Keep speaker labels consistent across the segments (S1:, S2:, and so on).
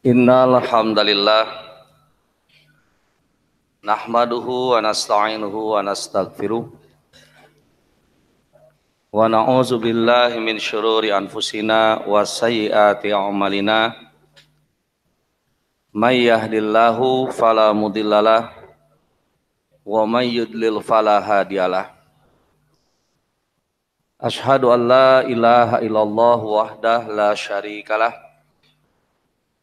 S1: Innal hamdalillah nahmaduhu wa nasta'inuhu wa nastaghfiruh wa na'udzu billahi min syururi anfusina wa sayyiati a'malina may yahdihillahu fala mudhillalah wa may yudlil fala hadiyalah. Asyhadu an la ilaha illallah wahdahu la syarikalah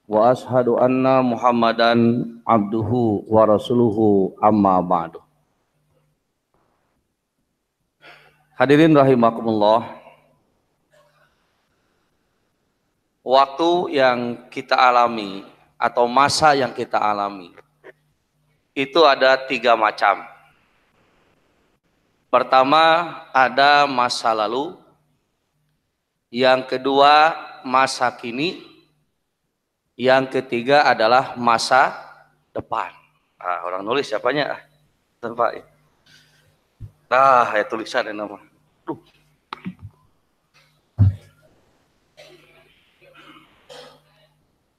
S1: wa ashadu anna Muhammadan abduhu wa rasuluhu amma ba'du. Hadirin rahimakumullah. Waktu yang kita alami atau masa yang kita alami itu ada 3 macam. Pertama ada masa lalu, yang kedua masa kini, yang ketiga adalah masa depan. Orang nulis siapanya? Tempat. Ya tulisan ini nama.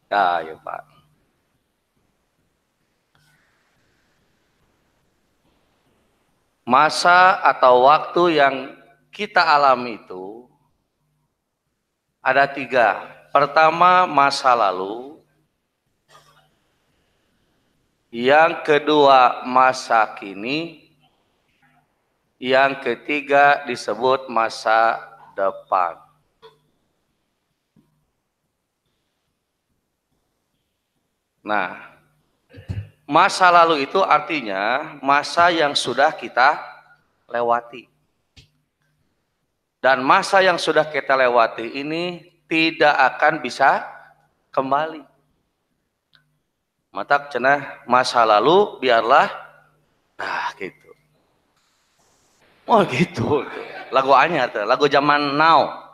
S1: Ya Pak. Masa atau waktu yang kita alami itu ada 3. Pertama masa lalu, yang kedua masa kini, yang ketiga disebut masa depan. Nah, masa lalu itu artinya masa yang sudah kita lewati. Dan masa yang sudah kita lewati ini tidak akan bisa kembali. Mata cenah masa lalu biarlah gitu. Oh gitu. Lagu anyar tuh, lagu zaman now.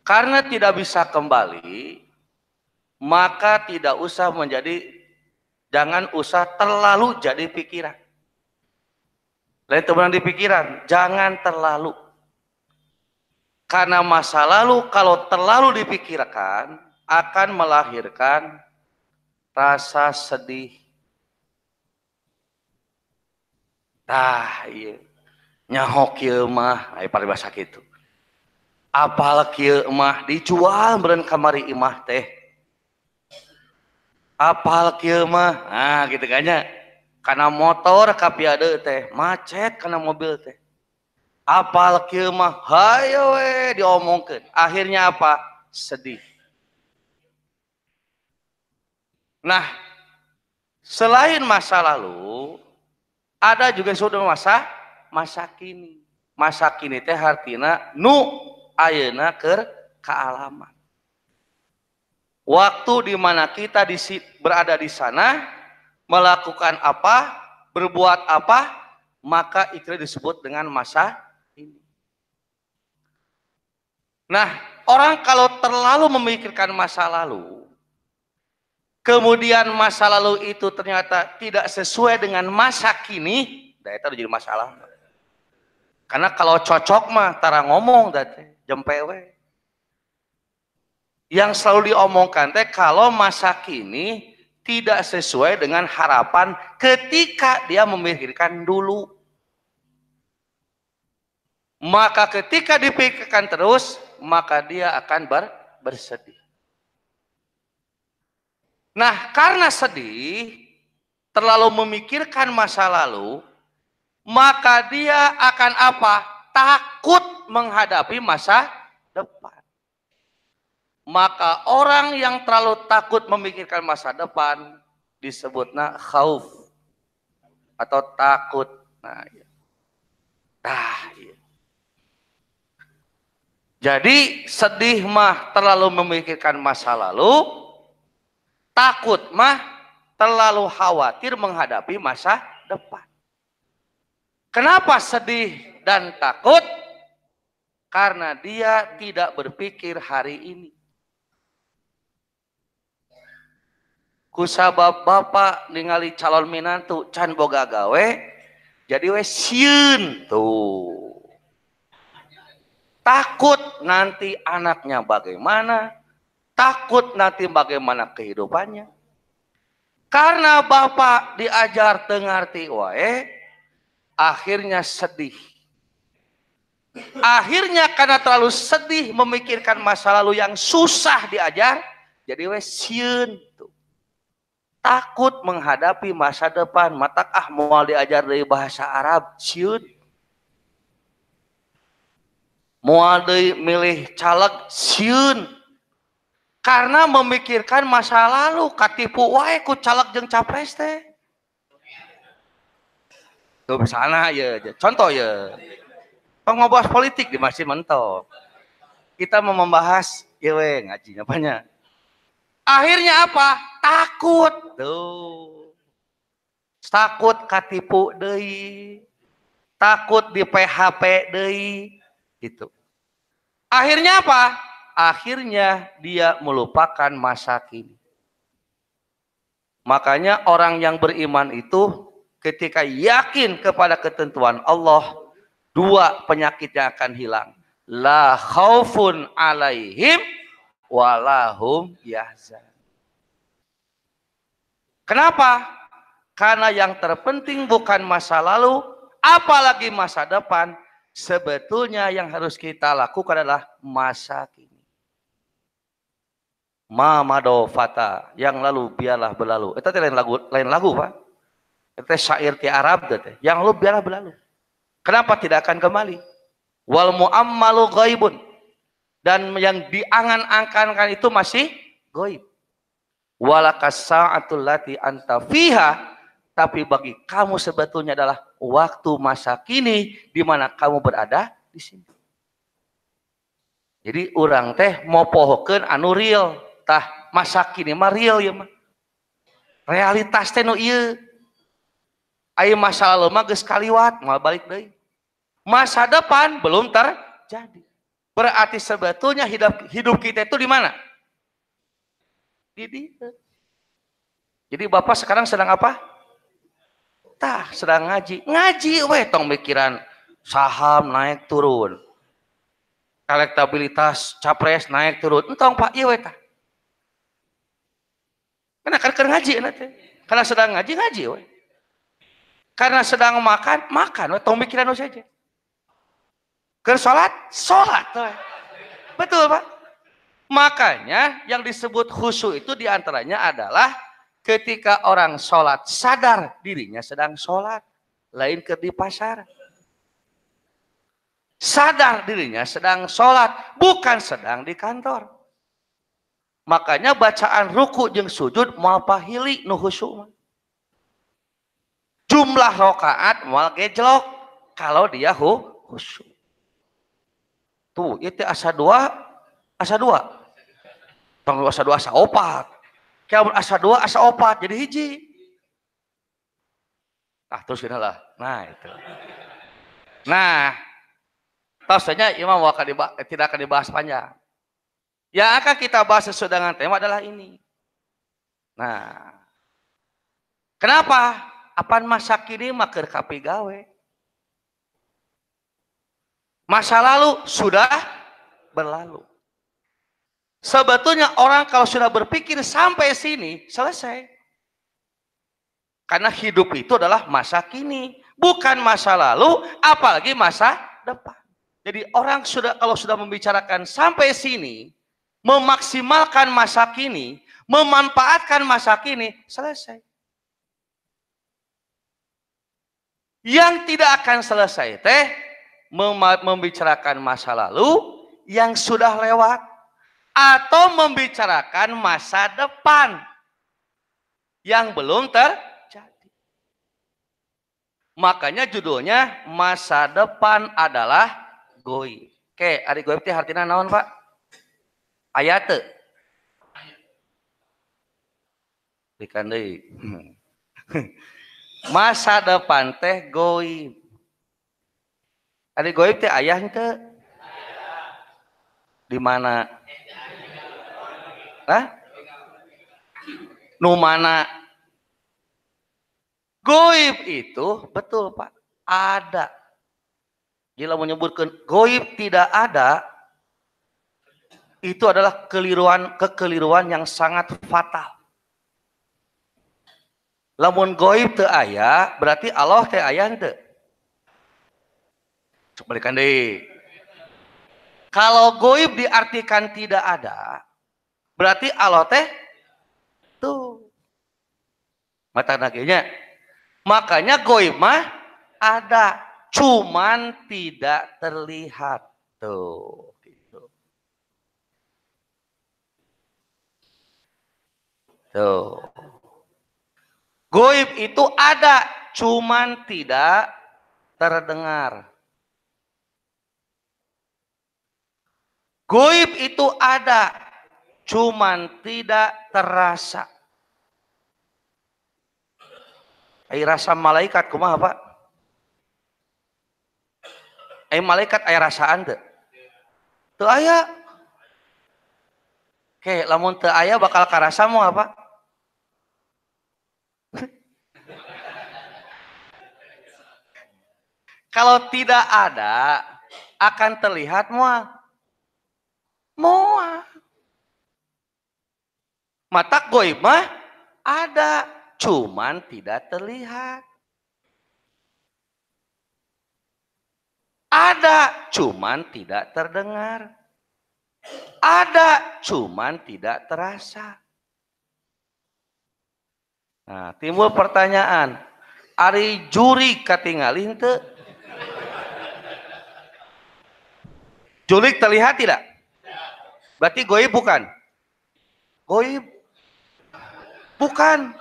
S1: Karena tidak bisa kembali, maka jangan usah terlalu jadi pikiran. Lain teman di pikiran, jangan terlalu. Karena masa lalu kalau terlalu dipikirkan akan melahirkan rasa sedih. Iya. Nyaho kieu mah, aya paribasa kitu. Apal kieu mah dijual meureun kamari imah teh. Apal kieu mah, gitu kan nya. Kana motor kapiade teh, macet kana mobil teh. Apal kieu mah, hayo we diomongkeun. Akhirnya apa? Sedih. Nah, selain masa lalu, ada juga sudah masa kini. Masa kini teh artina nu ayeuna keur kaalaman. Waktu di mana kita berada di sana, melakukan apa, berbuat apa, maka itu disebut dengan masa ini. Nah, orang kalau terlalu memikirkan masa lalu, kemudian masa lalu itu ternyata tidak sesuai dengan masa kini, itu jadi masalah. Karena kalau cocok mah tara ngomong teh jempewe. Yang selalu diomongkan teh kalau masa kini tidak sesuai dengan harapan ketika dia memikirkan dulu. Maka ketika dipikirkan terus, maka dia akan bersedih. Nah, karena sedih, terlalu memikirkan masa lalu, maka dia akan apa? Takut menghadapi masa depan. Maka orang yang terlalu takut memikirkan masa depan disebutnya khauf atau takut. Iya. Jadi sedih mah terlalu memikirkan masa lalu, takut mah terlalu khawatir menghadapi masa depan. Kenapa sedih dan takut? Karena dia tidak berpikir hari ini. Kusabab bapak ningali calon minantu can boga gawe, jadi we sieun tuh. Takut nanti anaknya bagaimana, takut nanti bagaimana kehidupannya. Karena bapak diajar tengarti wae, akhirnya sedih. Akhirnya karena terlalu sedih memikirkan masa lalu yang susah diajar, jadi we sieun tuh. Takut menghadapi masa depan, matak moal diajar dari bahasa Arab, sieun. Moal deui milih caleg, sieun. Karena memikirkan masa lalu, katipu wae ku caleg jeung capres teh. Tuh misalnya ya, contoh ya. Ngobos politik di masih mentok. Kita mau membahas ya we ngaji apanya. Akhirnya apa? Takut. Tuh. Takut katipu deui. Takut di PHP deui gitu. Akhirnya apa? Akhirnya dia melupakan masa kini. Makanya orang yang beriman itu ketika yakin kepada ketentuan Allah, dua penyakitnya akan hilang. La khaufun alaihim walahum yahzan. Kenapa? Karena yang terpenting bukan masa lalu, apalagi masa depan. Sebetulnya yang harus kita lakukan adalah masa kini. Mamado fata, yang lalu biarlah berlalu. Itu lain lagu Pak. Itu syair ti Arab teh. Yang lalu biarlah berlalu. Kenapa tidak akan kembali? Wal muammalu ghaibun. Dan yang diangan-angkankan itu masih gaib. Walakas sa'atul lati anta fiha, tapi bagi kamu sebetulnya adalah waktu masa kini di mana kamu berada di sini. Jadi orang teh mau pohokeun anu real. Tah masa kini mah real ya mah. Realitas teh nu ieu. Aya masa lalu mah geus kaliwat, moal balik deui. Masa depan belum terjadi. Berarti sebetulnya hidup kita itu di mana? Di dia. Jadi Bapak sekarang sedang apa? Tah, sedang ngaji. Ngaji we tong mikiran saham naik turun. Elektabilitas capres naik turun. Entong Pak ieu we tah. Karena kan ngaji nanti. Karena sedang ngaji we. Karena sedang makan we tong mikiran saja. Keur sholat we. Betul Pak. Makanya yang disebut khusyuk itu diantaranya adalah ketika orang sholat sadar dirinya sedang sholat, lain ke di pasar. Sadar dirinya sedang sholat, bukan sedang di kantor. Makanya bacaan ruku jeung sujud moal pahili nu khusyuk. Jumlah rakaat moal gejlok kalau dia khusyuk. Tuh, itu asa dua. Tong asa dua asa opat. Kayak asa dua asa opat jadi hiji. Nah, terus gini lah. Nah, itu. Nah, tahunya Imam tidak akan dibahas panjang. Yang akan kita bahas sesuai dengan tema adalah ini. Nah, kenapa? Apaan masa kini maker kapi gawe? Masa lalu sudah berlalu. Sebetulnya orang kalau sudah berpikir sampai sini selesai. Karena hidup itu adalah masa kini, bukan masa lalu, apalagi masa depan. Jadi orang kalau sudah membicarakan sampai sini, memaksimalkan masa kini, memanfaatkan masa kini, selesai. Yang tidak akan selesai teh membicarakan masa lalu yang sudah lewat atau membicarakan masa depan yang belum terjadi. Makanya judulnya masa depan adalah goib. Oke, ari goib teh artina naon, Pak? Ayat teu. Dikan deui. Masa depan teh goib. Ari goib teh aya henteu? Di mana? Hah? Nu mana? Goib itu betul Pak, ada. Gila menyebutkan goib tidak ada, itu adalah kekeliruan yang sangat fatal. Lamun goib teu aya, berarti Allah teu aya henteu. Balikan deui. Kalau goib diartikan tidak ada, berarti Allah teh tuh. Mata naginya. Makanya goib mah ada, cuman tidak terlihat tuh. Gitu. Tuh. Goib itu ada, cuman tidak terdengar. Goib itu ada, cuman tidak terasa. Rasa malaikat kumaha Pak? Malaikat aya rasaan teu? Teu aya. Oke, lamun teu aya bakal karasa mau apa? Kalau tidak ada akan terlihat moal. Moal. Mata goib mah ada, cuman tidak terlihat. Ada, cuman tidak terdengar. Ada, cuman tidak terasa. Nah, timbul pertanyaan, ari jurig katingalin teu? Jurig terlihat tidak? Berarti goib bukan? Goib bukan.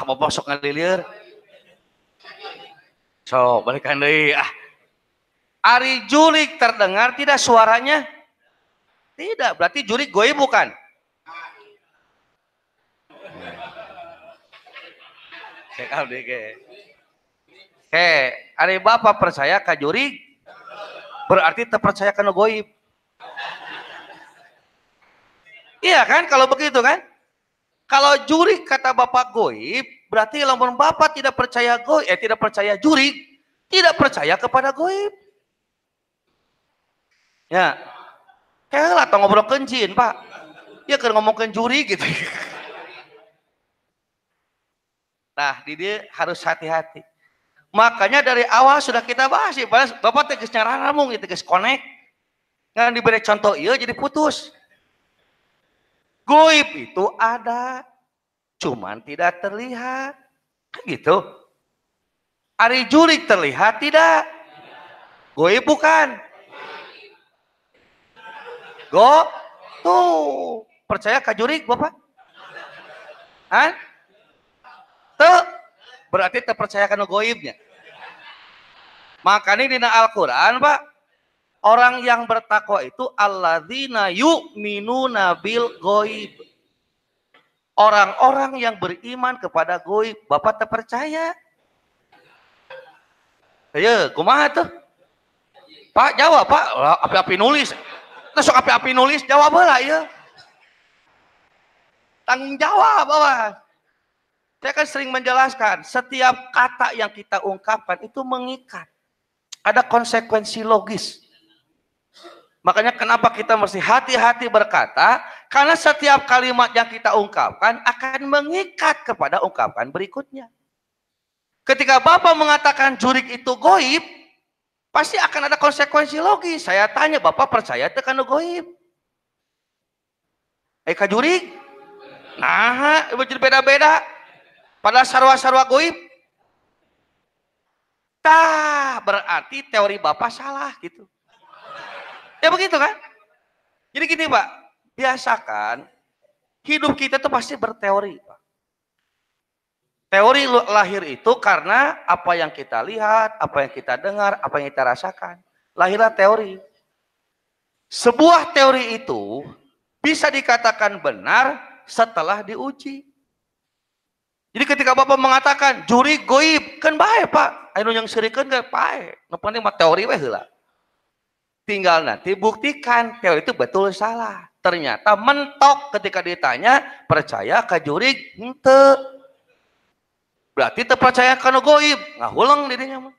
S1: Bapak sok ngalilir. So, balikan deui. Ari jurig terdengar tidak suaranya? Tidak, berarti jurig goib bukan? Cek abdi ge. Ari Bapak percaya ka jurig? Berarti terpercaya kana goib. Iya kan kalau begitu kan? Kalau jurig kata Bapak goib, berarti lamun Bapak tidak percaya goib, tidak percaya jurig, tidak percaya kepada goib. Ya. Lah tong ngobrolkeun jin, Pak. Ya keur ngomongkeun jurig gitu. Nah, di dia harus hati-hati. Makanya dari awal sudah kita bahas, Bapak teh geus nyararamung gitu, geus connect. Ngan diberi contoh ieu jadi putus. Goib itu ada, cuman tidak terlihat. Kan gitu. Ari jurig terlihat tidak? Goib bukan? Tuh. Percaya ka jurig Bapak? Tuh. Berarti terpercaya kana goibnya. Makanya di Al-Quran Pak, orang yang bertakwa itu alladzina yu'minuna bil ghaib. Orang-orang yang beriman kepada goib. Bapak terpercaya? Ya, kumaha tuh? Pak jawab Pak, api-api nulis. Terus api-api nulis jawab lah ya. Tanggung jawab Bapak. Saya kan sering menjelaskan, setiap kata yang kita ungkapkan itu mengikat. Ada konsekuensi logis. Makanya kenapa kita mesti hati-hati berkata, karena setiap kalimat yang kita ungkapkan akan mengikat kepada ungkapan berikutnya. Ketika Bapak mengatakan jurig itu goib, pasti akan ada konsekuensi logis. Saya tanya, Bapak percaya tekan goib? Ka jurig? Nah, jadi beda-beda. Padahal sarwa-sarwa goib. Berarti teori Bapak salah gitu. Ya begitu kan? Jadi gini Pak, biasakan hidup kita tuh pasti berteori Pak. Teori lahir itu karena apa yang kita lihat, apa yang kita dengar, apa yang kita rasakan. Lahirlah teori. Sebuah teori itu bisa dikatakan benar setelah diuji. Jadi ketika Bapak mengatakan jurig goib, kan bae Pak. Anu yang sirikeun kan bae. Nu penting mah teori we heula. Tinggal nanti buktikan teori itu betul salah. Ternyata mentok ketika ditanya, percaya ka jurig? Henteu. Berarti teu percaya kana goib. Ngahulang dirinya mah.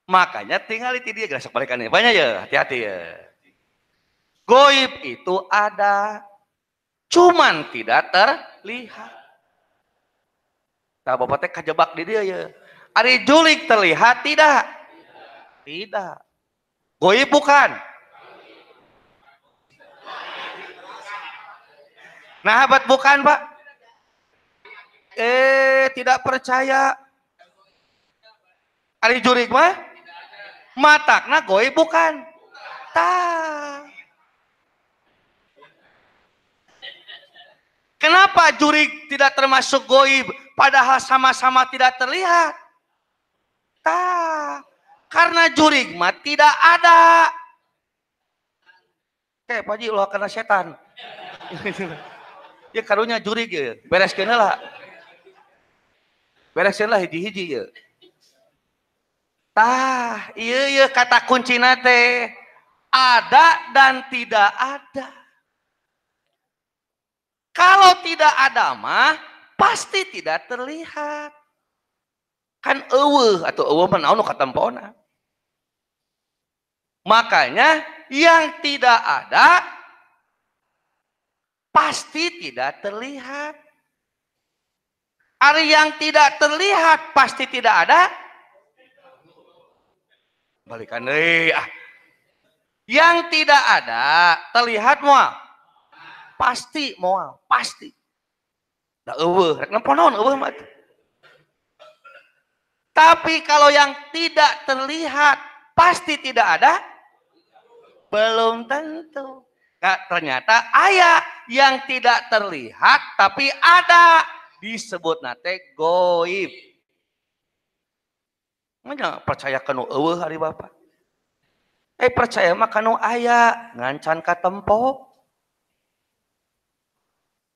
S1: Makanya tinggal di dia geus balikan banyak ya, hati-hati ya. Goib itu ada, cuman tidak terlihat. Nah, bapak teh kajebak di dia ya. Ari julik terlihat tidak? Tidak. Goib bukan? Nah, habat bukan, Pak? Tidak percaya. Ari jurik mah? Matakna goib bukan? Tah. Kenapa jurik tidak termasuk goib padahal sama-sama tidak terlihat? Tah. Karena jurik mah tidak ada. Pak Haji ulah kena setan. Ya karunya jurig ya. Bereskeun lah. Bereskeun lah hiji-hiji ya. Tah, iya kata kuncina teh ada dan tidak ada. Kalau tidak ada mah pasti tidak terlihat. Kan eueuh atau eueuh mah naon nu katempona. Makanya yang tidak ada pasti tidak terlihat. Ari yang tidak terlihat pasti tidak ada. Balikan deui ah. Yang tidak ada terlihat moal. Pasti moal, pasti. Da eueuh, rek nempo naon eueuh mah. Tapi kalau yang tidak terlihat pasti tidak ada, belum tentu. Nah, ternyata ayat yang tidak terlihat tapi ada, disebut nate goib. Mana percaya kanu eueuh hari Bapak? Percaya mah kanu aya ngancan katempo.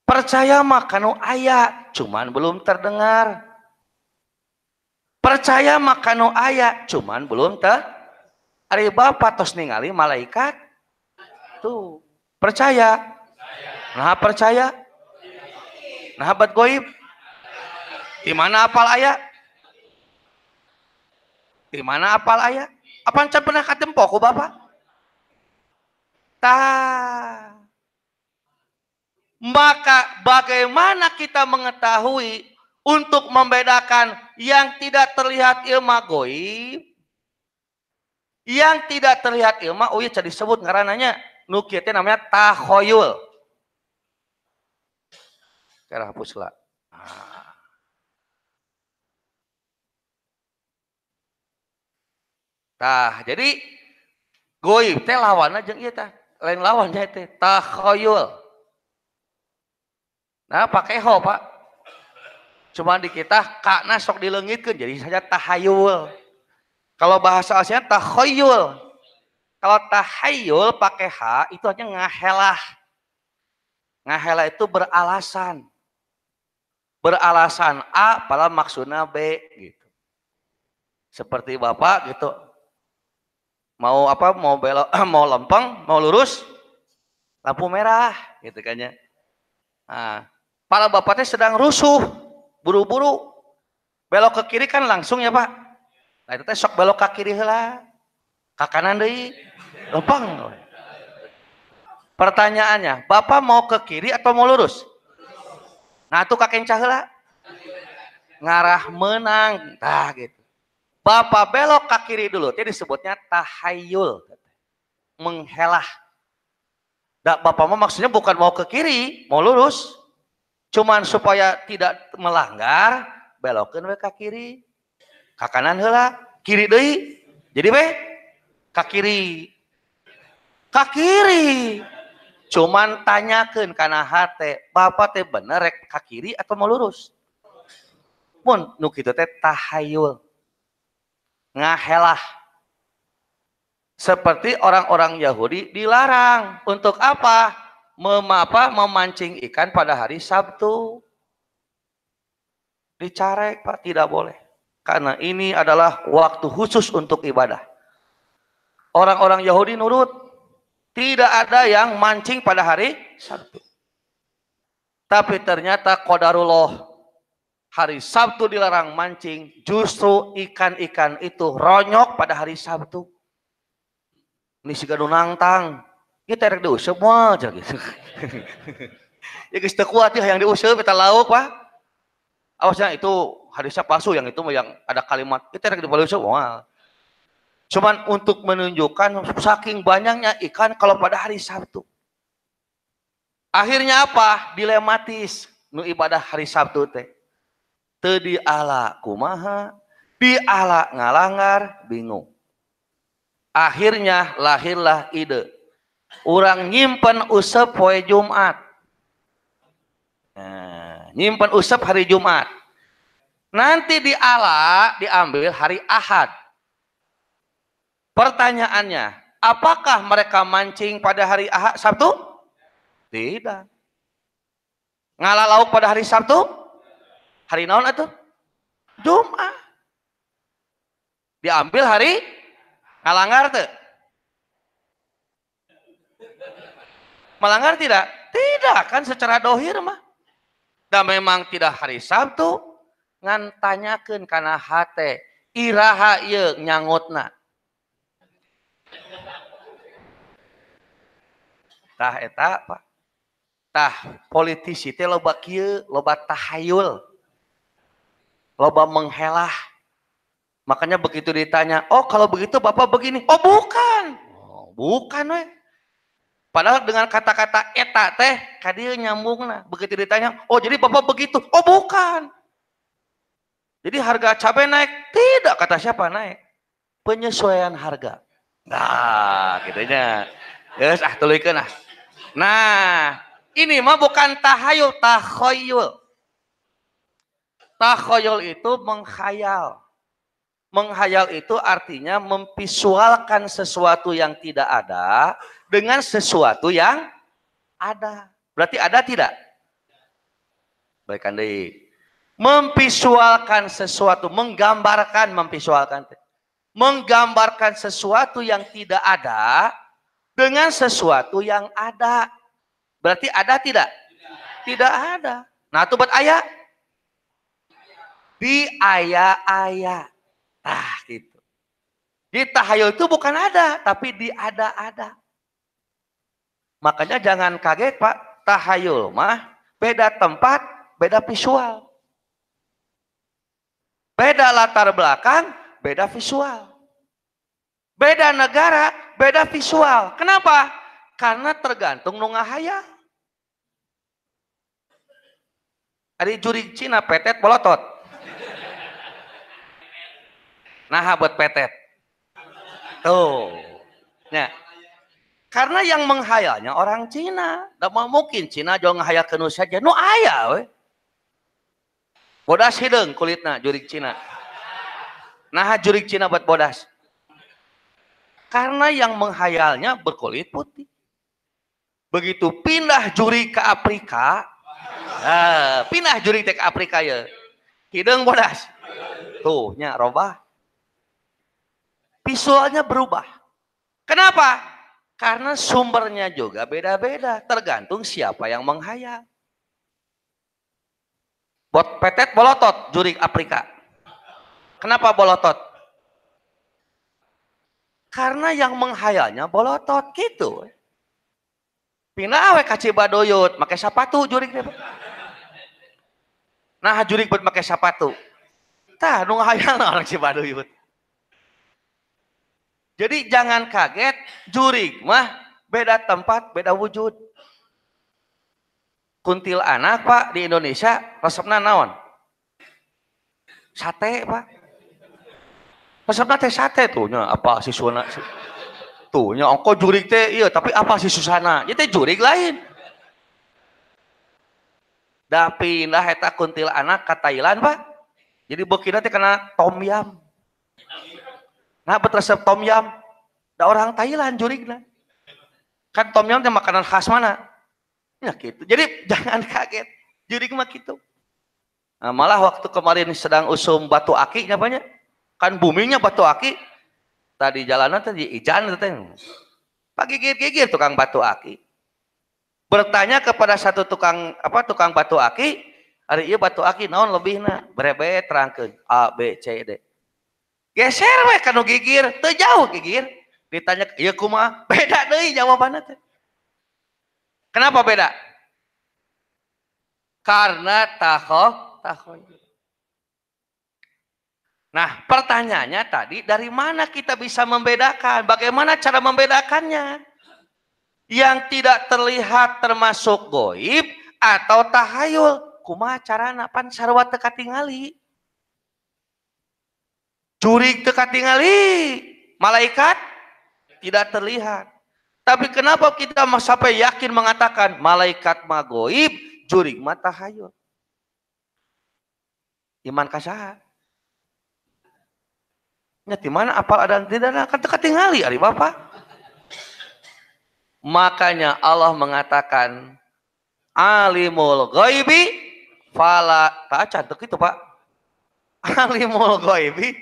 S1: Percaya mah kanu aya cuman belum terdengar. Percaya mah kanu aya cuman belum ari Bapak tos ningali malaikat tuh percaya. Nah percaya. Nah bat goib. Di mana apal aya? Di mana apal aya? Apa encan pernah katempo ku Bapak? Tah. Maka bagaimana kita mengetahui untuk membedakan yang tidak terlihat ilmu goib, yang tidak terlihat ilmu, oh iya disebut ngarananya nu kieu teh namanya takhoyul. Cara hapus lah. Tah, jadi goib teh lawanna jeung ieu tah. Lain lawannya teh takhoyul. Nah, pakai ho, Pak. Cuma di kita kakna sok dileungitkeun jadi saja tahayul. Kalau bahasa aslinya takhoyul. Kalau tahayul pakai h itu hanya ngahelah. Ngahelah itu beralasan. Beralasan A padahal maksudnya B gitu. Seperti Bapak gitu. Mau apa? Mau belok, mau lempeng, mau lurus, lampu merah gitu kan ya. Nah, para bapaknya sedang rusuh, buru-buru. Belok ke kiri kan langsung ya, Pak. Nah, itu teh sok belok ke kiri heula. Ka kanan deui. Lempeng. Pertanyaannya, Bapak mau ke kiri atau mau lurus? Nah, tuh kakencah heula. Ngarah menang. Tah gitu. Bapak belok ke kiri dulu, itu disebutnya tahayul. Menghelah. Bapak mau maksudnya bukan mau ke kiri, mau lurus. Cuman supaya tidak melanggar, belokeun we ka kiri. Ka kanan heula, kiri deui. Jadi we ka kiri. Ka kiri. Cuman tanyakeun kana hate, Bapak teh bener rek ka kiri atau mau lurus? Mun nu kitu teh tahayul. Ngahelah. Seperti orang-orang Yahudi dilarang untuk apa? Memancing ikan pada hari Sabtu. Dicarek, Pak, tidak boleh. Karena ini adalah waktu khusus untuk ibadah. Orang-orang Yahudi nurut. Tidak ada yang mancing pada hari Sabtu. Tapi ternyata qadarullah, hari Sabtu dilarang mancing, justru ikan-ikan itu ronyok pada hari Sabtu. Ini si gadung nangtang. kita rek diuseup moal aja gitu. Ya geus teu kuat ya yang diuseup eta lauk Pak. Awasnya itu hadisnya palsu yang itu yang ada kalimat kita rek diuseup moal. Cuman untuk menunjukkan saking banyaknya ikan kalau pada hari Sabtu. Akhirnya apa? Dilematis nu ibadah hari Sabtu teh. Teu diala kumaha, diala ngalanggar, bingung. Akhirnya lahirlah ide. Urang nyimpen usep poe Jumat. Nah, nyimpen usep hari Jumat. Nanti diala diambil hari Ahad. Pertanyaannya, apakah mereka mancing pada hari Ahad Sabtu? Tidak. Ngalah lauk pada hari Sabtu? Hari naon atuh? Jumat. Diambil hari ngalanggar teu? Melanggar tidak? Tidak, kan secara dohir mah. Dan memang tidak hari Sabtu, ngan tanyakeun kana hate, iraha ieu nyangutna. Tah eta Pak. Tah politisi teh loba kieu, loba tahayul. Loba menghelah. Makanya begitu ditanya, "Oh, kalau begitu Bapak begini." "Oh, bukan." "Oh, bukan we." Padahal dengan kata-kata eta teh kadieu nyambungna. Begitu ditanya, "Oh, jadi Bapak begitu." "Oh, bukan." Jadi harga cabai naik? Tidak, kata siapa naik? Penyesuaian harga. Nah, gitunya. Geus tuluykeun ah. Nah, ini mah bukan tahayul, takhoyul. Takhoyul itu menghayal. Menghayal itu artinya memvisualkan sesuatu yang tidak ada dengan sesuatu yang ada. Berarti ada tidak? Baik Andi. Memvisualkan sesuatu, menggambarkan, memvisualkan. Menggambarkan sesuatu yang tidak ada dengan sesuatu yang ada. Berarti ada tidak? Tidak ada. Nah, itu buat ayat. Di ayat-ayat. Nah, gitu. Di tahayul itu bukan ada, tapi di ada-ada. Makanya jangan kaget Pak, tahayul mah beda tempat, beda visual. Beda latar belakang, beda visual. Beda negara, beda visual. Kenapa? Karena tergantung nu ngahayal. Ari jurig Cina petet bolotot. Nah, buat petet. Tuh. Ya. Karena yang menghayalnya orang Cina. Tidak mungkin Cina juga menghayal ke Nusa saja. Nu aya we. Bodas hideung kulitna jurig Cina. Nah, jurig Cina buat bodas. Karena yang menghayalnya berkulit putih. Begitu pindah jurig ke Afrika. Pindah jurig ke Afrika ya. Hideung bodas. Tuh, nya robah. Visualnya berubah. Kenapa? Karena sumbernya juga beda-beda. Tergantung siapa yang menghayal. Bot petet bolotot jurig Afrika. Kenapa bolotot? Karena yang menghayalnya bolotot gitu. Pindah we ka Cibadoyut, make sepatu jurig deh. Nah, jurig buat make sepatu. Tah nu ngahayalna orang Cibadoyut. Jadi jangan kaget, jurig mah beda tempat, beda wujud. Kuntilanak Pak di Indonesia resepna naon? Sate Pak. Resepna teh sate tuh nya apa siswana tuh nya ongko jurig teh iya tapi apa sisusana? Jadi jurig lain. Da pindah eta kuntilanak ka Thailand Pak. Jadi beukina teh kena tom yam. Nah, bet resep tom yam. Da orang Thailand jurigna. Kan tom yam teh makanan khas mana? Ya gitu. Jadi jangan kaget. Jurig mah gitu. Nah, malah waktu kemarin sedang usum batu aki nyapanya. Kan boomingnya batu aki. Tadi jalanan tadi ijan teh. Pak gigir-gigir tukang batu aki. Bertanya kepada satu tukang batu aki, hari ieu batu aki naon lebihna? Berebet terangkeun A B C D. Geser we kanu gigir, teu jauh gigir. Ditanya, "Ieu kumaha?" Beda deui jawabanna teh. Kenapa beda? Karena takhayul. Nah, pertanyaannya tadi, dari mana kita bisa membedakan? Bagaimana cara membedakannya? Yang tidak terlihat termasuk goib atau tahayul. Kumaha carana? Pan sarwa teu katingali. Jurig teu katingali. Malaikat tidak terlihat. Tapi kenapa kita sampai yakin mengatakan malaikat mah goib, jurig mah tahayul? Iman kasaha? Nya di mana apal ada tidak ada kan teu katingali ari Bapak. Makanya Allah mengatakan alimul ghaibi fala tak cantik itu Pak. Alimul ghaibi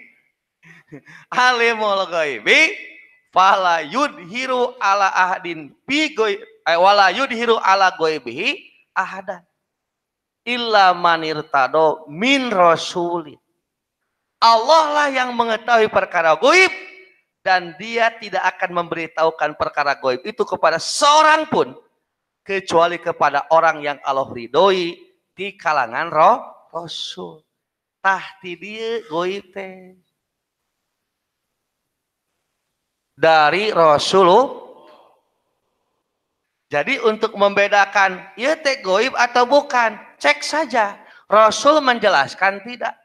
S1: fala yudhiru ala ahadin bi ghaib wala yudhiru ala ghaibihi ahadan illa manirtado min rasulin. Allah lah yang mengetahui perkara gaib dan dia tidak akan memberitahukan perkara gaib itu kepada seorang pun kecuali kepada orang yang Allah ridhoi di kalangan rasul. Tah ti dieu gaib teh dari Rasulullah. Jadi untuk membedakan ieu teh gaib atau bukan, cek saja Rasul menjelaskan tidak.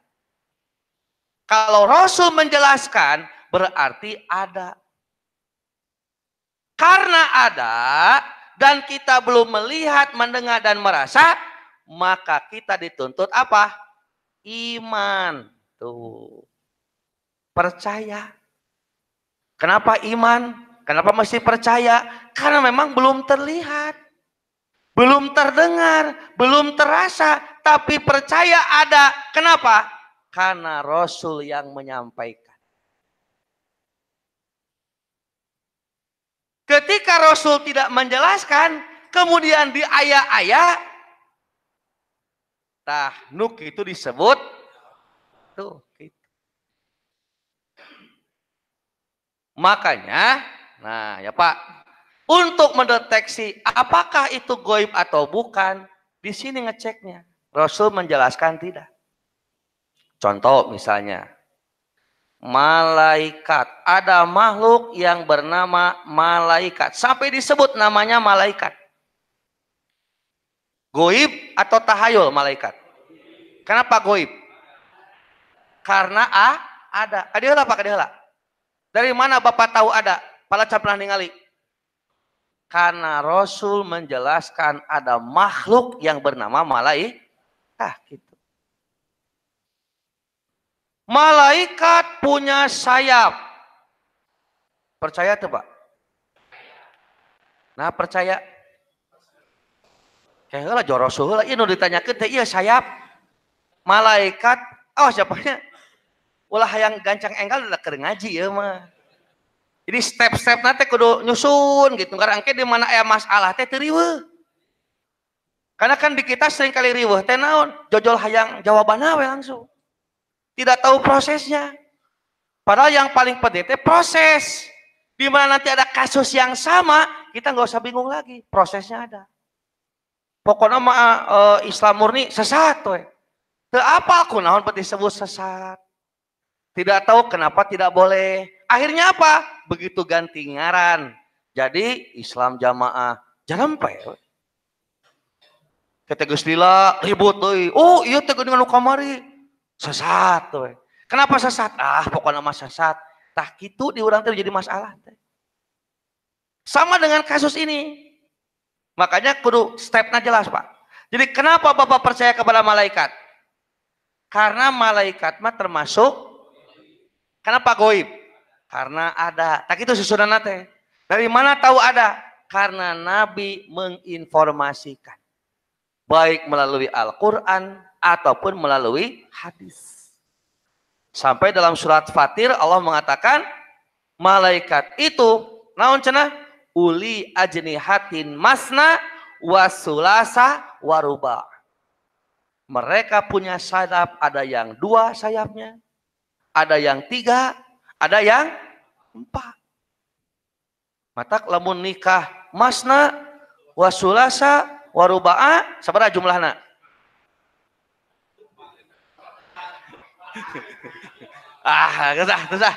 S1: Kalau Rasul menjelaskan berarti ada. Karena ada dan kita belum melihat, mendengar dan merasa, maka kita dituntut apa? Iman. Tuh. Percaya. Kenapa iman? Kenapa mesti percaya? Karena memang belum terlihat. Belum terdengar, belum terasa, tapi percaya ada. Kenapa? Karena Rasul yang menyampaikan. Ketika Rasul tidak menjelaskan, kemudian di ayat-ayat, tahnuk itu disebut tuh. Gitu. Makanya, nah ya Pak, untuk mendeteksi apakah itu gaib atau bukan, di sini ngeceknya. Rasul menjelaskan tidak. Contoh misalnya, malaikat. Ada makhluk yang bernama malaikat. Sampai disebut namanya malaikat. Gaib atau tahayul malaikat? Kenapa gaib? Karena ada. Kadeula Pak, kadeula. Dari mana Bapak tahu ada? Pala pernah ningali. Karena Rasul menjelaskan ada makhluk yang bernama malaikat. Gitu. Malaikat punya sayap. Percaya tuh Pak? Nah percaya. Kayaknya lah Rasul lah. Ini ditanyakan teh iya sayap. Malaikat. Oh siapanya? Ulah yang gancang enggal udah keur ngaji ya mah. Jadi step-step nanti kudu nyusun gitu. Karena angke di mana aya masalah teh teu riweuh. Karena kan di kita sering kali riweuh teh naon? Jojol hayang jawabanna we langsung. Tidak tahu prosesnya. Padahal yang paling penting itu proses. Di mana nanti ada kasus yang sama, kita nggak usah bingung lagi. Prosesnya ada. Pokoknya Islam murni sesat. Teu apal kunaon disebut sesat. Tidak tahu kenapa tidak boleh. Akhirnya apa? Begitu ganti ngaran. Jadi Islam jamaah. Jarempe. Kata Geus Lila ribut deui. Oh iya teh dengan kamari. Sesat tuh. Kenapa sesat? Pokoknya mah sesat. Tah kitu di urang teh jadi masalah teh. Sama dengan kasus ini. Makanya kudu stepnya jelas, Pak. Jadi kenapa Bapak percaya kepada malaikat? Karena malaikat mah termasuk kenapa gaib? Karena ada. Tak itu susunanna teh. Dari mana tahu ada? Karena Nabi menginformasikan. Baik melalui Al-Qur'an ataupun melalui hadis. Sampai dalam surat Fatir Allah mengatakan malaikat itu naon cenah uli ajnihatin masna wasulasa waruba. Mereka punya sayap, ada yang 2 sayapnya, ada yang 3, ada yang 4. Matak lamun nikah masna wasulasa waruba'a sabaraha jumlahna? Geus ah.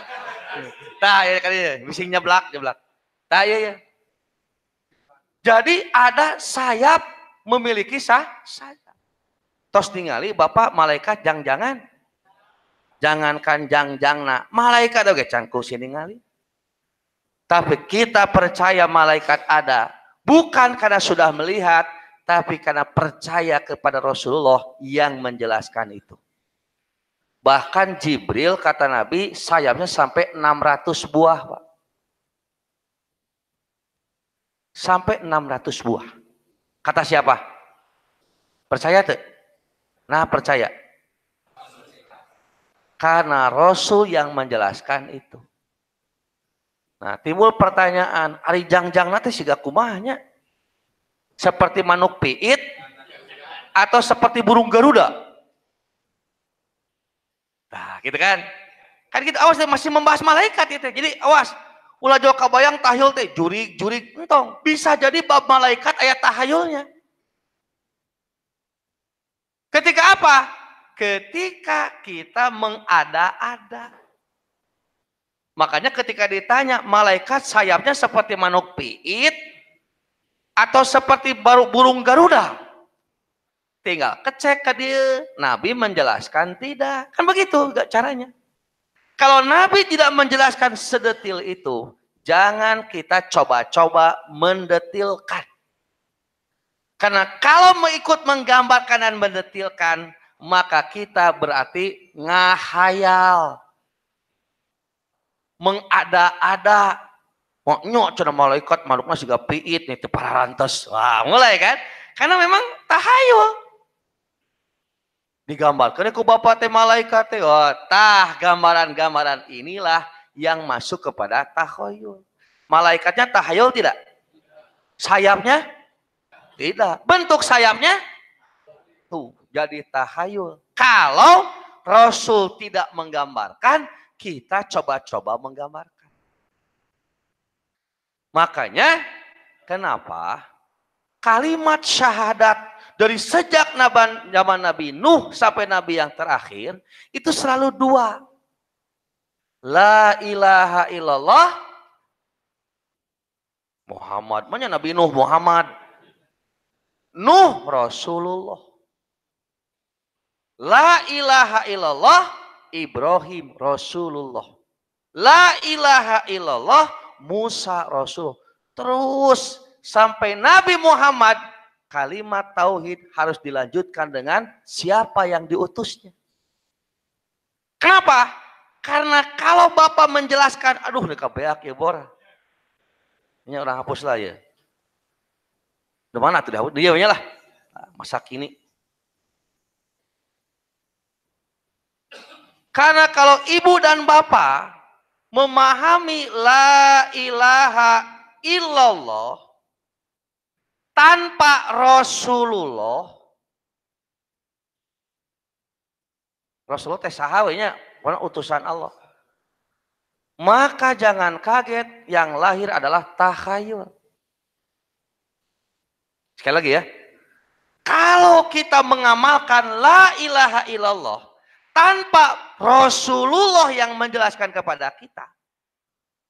S1: Tah ya kali ya, bising nyeblak. Tah ya. Jadi ada sayap memiliki sayap. Tos ningali Bapak malaikat jangan jangankan jangjangna, malaikat oge can kusi ningali. Tapi kita percaya malaikat ada, bukan karena sudah melihat, tapi karena percaya kepada Rasulullah yang menjelaskan itu. Bahkan Jibril kata Nabi sayapnya sampai 600 buah, Pak. Sampai 600 buah. Kata siapa? Percaya tuh? Nah, percaya. Karena Rasul yang menjelaskan itu. Nah, timbul pertanyaan, ari jangjang nanti siga kumahnya? Seperti manuk piit atau seperti burung Garuda? Nah, gitu kan? Kan kita awas masih membahas malaikat itu. Jadi awas, ulah jauh kabayang tahayul teh jurig entong. Bisa jadi bab malaikat ayat tahayulnya. Ketika apa? Ketika kita mengada-ada. Makanya ketika ditanya malaikat sayapnya seperti manuk piit atau seperti burung Garuda, tinggal kecek ke dia. Nabi menjelaskan tidak. Kan begitu gak caranya. Kalau Nabi tidak menjelaskan sedetil itu, jangan kita coba-coba mendetilkan. Karena kalau mengikut menggambarkan dan mendetilkan, maka kita berarti ngahayal. Mengada-ada. Nyok cenah malaikat malukna siga piit nih teu pararantes. Wah, mulai kan? Karena memang tahayul. Digambarkan ku Bapak teh malaikat teh. Oh, tah gambaran-gambaran inilah yang masuk kepada tahayul. Malaikatnya tahayul tidak? Sayapnya? Tidak. Bentuk sayapnya? Tuh, jadi tahayul. Kalau Rasul tidak menggambarkan, kita coba-coba menggambarkan. Makanya, kenapa kalimat syahadat dari sejak zaman Nabi Nuh sampai Nabi yang terakhir, itu selalu dua. La ilaha illallah Muhammad. Mana Nabi Nuh Muhammad? Nuh Rasulullah. La ilaha illallah Ibrahim Rasulullah. La ilaha illallah Musa Rasul. Terus sampai Nabi Muhammad, kalimat tauhid harus dilanjutkan dengan siapa yang diutusnya. Kenapa? Karena kalau Bapak menjelaskan, aduh ini kabeak ya bora. Ini orang hapus lah ya. Di mana tuh dia lah. Masa kini. Karena kalau ibu dan bapak memahami la ilaha illallah tanpa Rasulullah teh saha we nya, utusan Allah. Maka jangan kaget yang lahir adalah takhayul. Sekali lagi ya. Kalau kita mengamalkan la ilaha illallah tanpa Rasulullah yang menjelaskan kepada kita,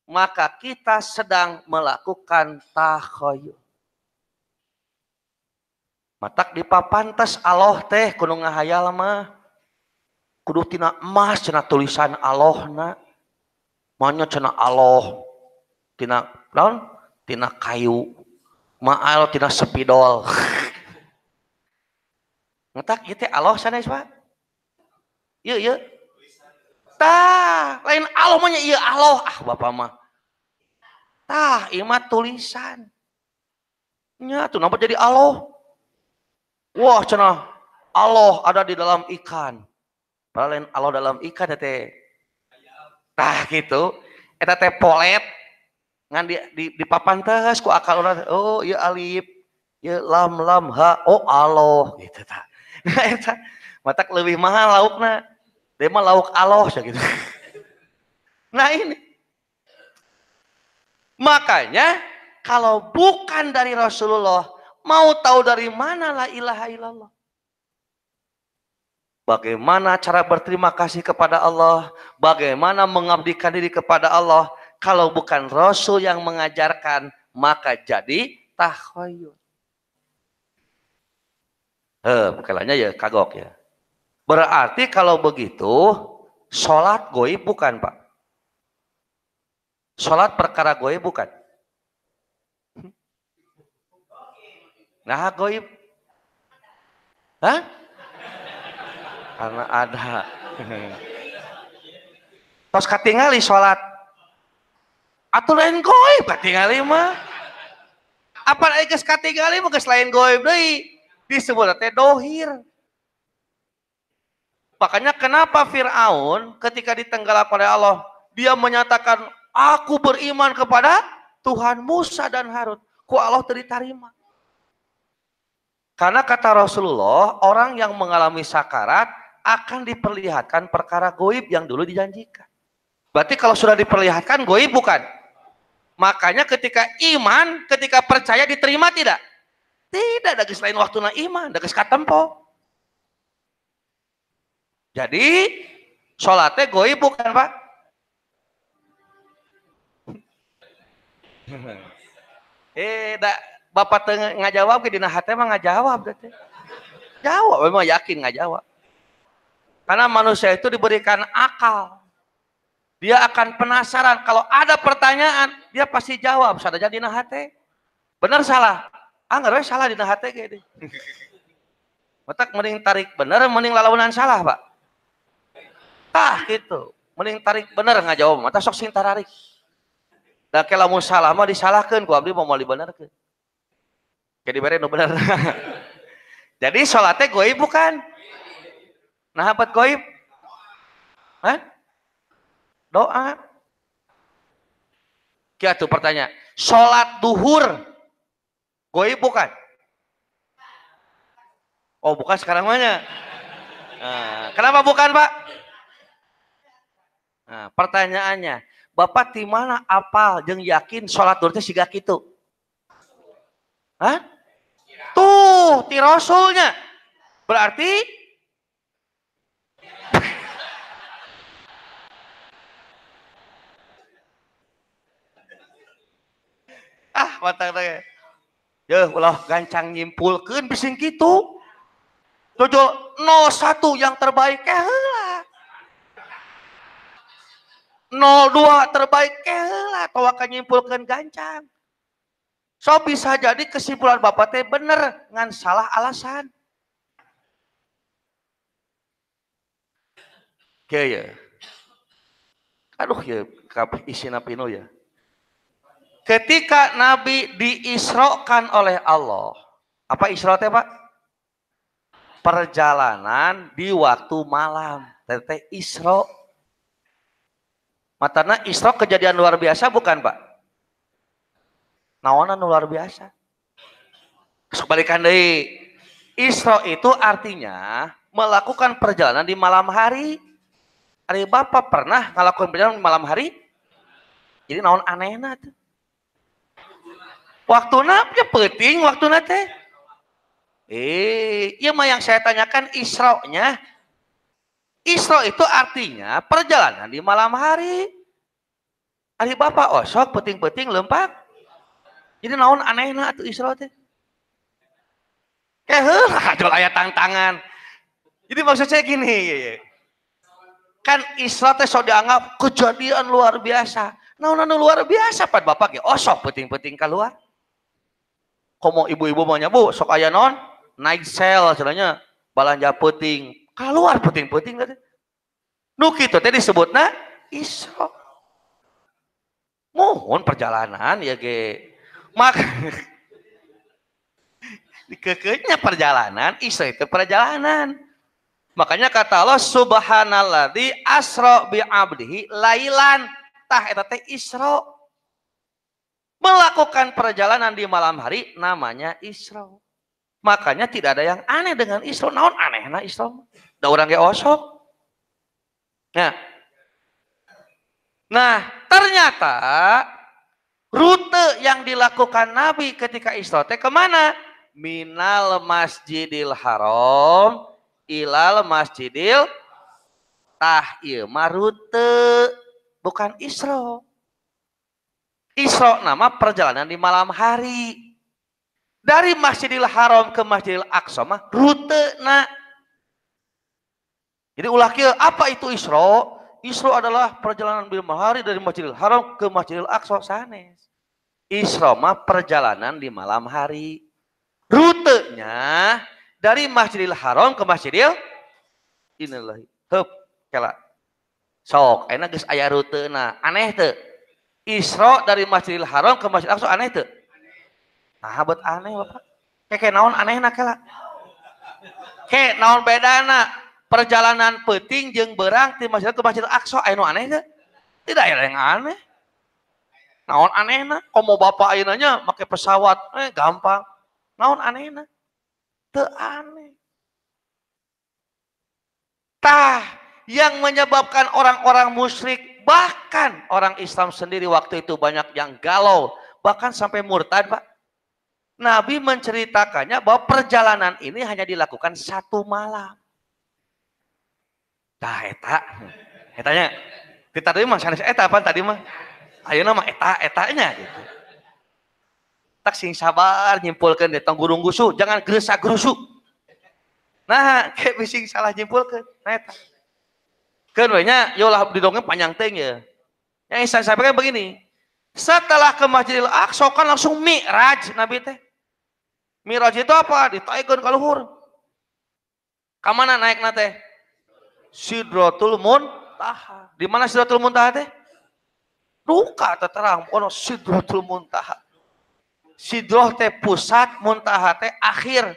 S1: maka kita sedang melakukan takhayul. Matak dipapantes Allah teh kudu ngahayal mah. Kudu tina emas cenah tulisan Allahna. Manya cenah Allah tina naon? Tina kayu. Maal tina sepidol. Matak ieu teh Allah sanes, Pak. Ieu. Tah, lain Allah mah ieu Allah. Ah, Bapak mah. Tah, ieu mah tulisan. Nya tuh napa jadi Allah? Wah, cenah Allah ada di dalam ikan. Padahal lain Allah dalam ikan teh. Tah gitu. Eta teh polet ngan di papantes ku akal urang. Oh, ieu alif. Ieu lam ha. Oh, Allah gitu tah. Nah, eta matak leuwih mahal laukna. Dia mah lauk Allah gitu. Nah ini. Makanya kalau bukan dari Rasulullah, Mau tahu dari mana la ilaha illallah? Bagaimana cara berterima kasih kepada Allah? Bagaimana mengabdikan diri kepada Allah? Kalau bukan Rasul yang mengajarkan, maka jadi takhayul. Bukannya ya kagok ya. Berarti kalau begitu, sholat goib bukan Pak? Sholat perkara goib bukan? Nah goib? Hah? Karena ada. Tos katingali sholat. Atuh lain goib katingali mah. Apa geus katingali mah geus lain goib deui. Disebut teh dohir. Makanya kenapa Fir'aun ketika ditenggelam oleh Allah, dia menyatakan, aku beriman kepada Tuhan Musa dan Harun. Ku Allah diterima. Karena kata Rasulullah, orang yang mengalami sakarat akan diperlihatkan perkara goib yang dulu dijanjikan. Berarti kalau sudah diperlihatkan goib bukan? Makanya ketika iman, ketika percaya diterima tidak? Tidak, ada selain waktu na iman, ada katempo. Jadi sholatnya goib bukan Pak? Bapak nggak jawab ke dina hati mah nggak jawab. Jawab, memang yakin nggak jawab. Karena manusia itu diberikan akal. Dia akan penasaran. Kalau ada pertanyaan, dia pasti jawab. Sadaya dina hati. Benar salah? Nggak salah dina hati gini. Matak mending tarik bener, mending lalawanan salah Pak. Gitu. Mending tarik bener nggak jawab. Mata sok sing tararik. Da ke lamun salah mah disalahkeun ku abdi mau dibenerkeun. Ke dibere nu bener. Jadi salatnya goib bukan? Nah, apa goib? Hah? Doa. Kia tuh pertanyaan. Salat duhur goib bukan? Oh, bukan sekarang mana? Nah, kenapa bukan, Pak? Nah, pertanyaannya, Bapak di mana apal jeung yakin salat duhur teh siga kitu? Hah? Tuh, ti Rasulnya. Berarti matang teh. Ya, ulah gancang nyimpulkeun bising kitu. Jojol 01 yang terbaik heula. 02 terbaik heula tawa ka nyimpulkeun gancang. So bisa jadi kesimpulan Bapak teh bener ngan salah alasan. Oke ya. Aduh ya, isina pinu ya. Ketika Nabi diisrokan oleh Allah. Apa isro teh Pak? Perjalanan di waktu malam. Teh isro. Matana isro kejadian luar biasa bukan Pak? Naonan luar biasa. Sebalikan deui. Isra itu artinya melakukan perjalanan di malam hari. Ari Bapak pernah ngelakuin perjalanan di malam hari? Jadi naon anehna tuh. Waktuna ya penting waktuna teh. Iya mah yang saya tanyakan Isra-nya. Isra itu artinya perjalanan di malam hari. Ari Bapak osok penting-penting lempar. Jadi naon anehna tuh Isra teh. Jual ayat tantangan. Jadi maksud saya gini, kan Isra teh so dianggap kejadian luar biasa. Naon luar biasa pad Bapak ge osok penting-penting keluar. Komo ibu-ibu mah Bu, sok aya naon? Naik sale cenanya balanja penting. Keluar penting-penting teh. Nu kitu teh disebutna Isra. Mohon perjalanan ya ge. Maka dikekenya perjalanan, Isra itu perjalanan. Makanya kata Allah subhanalladzi asra bi abdihi lailan. Tah eta teh Isra. Melakukan perjalanan di malam hari namanya Isra. Makanya tidak ada yang aneh dengan Isra. Naon anehna Isra? Da urang ge osok. Nah, ternyata rute yang dilakukan Nabi ketika Isra teh kemana? minal masjidil haram ilal masjidil ieu mah rute bukan Isra. Isra nama perjalanan di malam hari. Dari Masjidil Haram ke Masjidil Aqsa mah rutena. Jadi ulah kieu, apa itu Isra? Isra adalah perjalanan di malam hari dari Masjidil Haram ke Masjidil Aqsa sanes. Isra mah perjalanan di malam hari. Rutenya dari Masjidil Haram ke Masjidil Inilah heup kela. Sok enak geus aya rutena. Aneh teu? Isra dari Masjidil Haram ke Masjidil Aqsa aneh teu? Nah, bet aneh Bapak. Kayak naon anehna kela. Kayak naon bedana perjalanan peuting jeung beurang ti Masjidil ke Masjidil Aqsa aya nu aneh teu? Tidak ada yang aneh. Naon anehna? Komo Bapak ayeuna nya make pesawat, gampang. Naon anehna? Teu aneh. Tah yang menyebabkan orang-orang musyrik bahkan orang Islam sendiri waktu itu banyak yang galau bahkan sampai murtad Pak. Nabi menceritakannya bahwa perjalanan ini hanya dilakukan 1 malam. Tah etanya kita tadi mah sanes eta apa tadi mah? Ayeuna mah etanya gitu. Tak sing sabar nyimpulkeun teh tong gurung gusu jangan geresa-gerusu. Nah, kayak bising salah nyimpulkeun. Nah eta. Keun we nya yo lah didongeng panjang teh ya. Yang saya sampaikan begini. Setelah ke Masjidil Aqsa kan langsung Mi'raj Nabi teh. Mi'raj itu apa? Ditaikeun ka luhur. Ka mana naikna teh? Sidratul Muntaha. Di mana Sidratul Muntaha teh? Duka terang ono Sidratul Muntaha. Sidrah teh pusat, Muntaha teh akhir.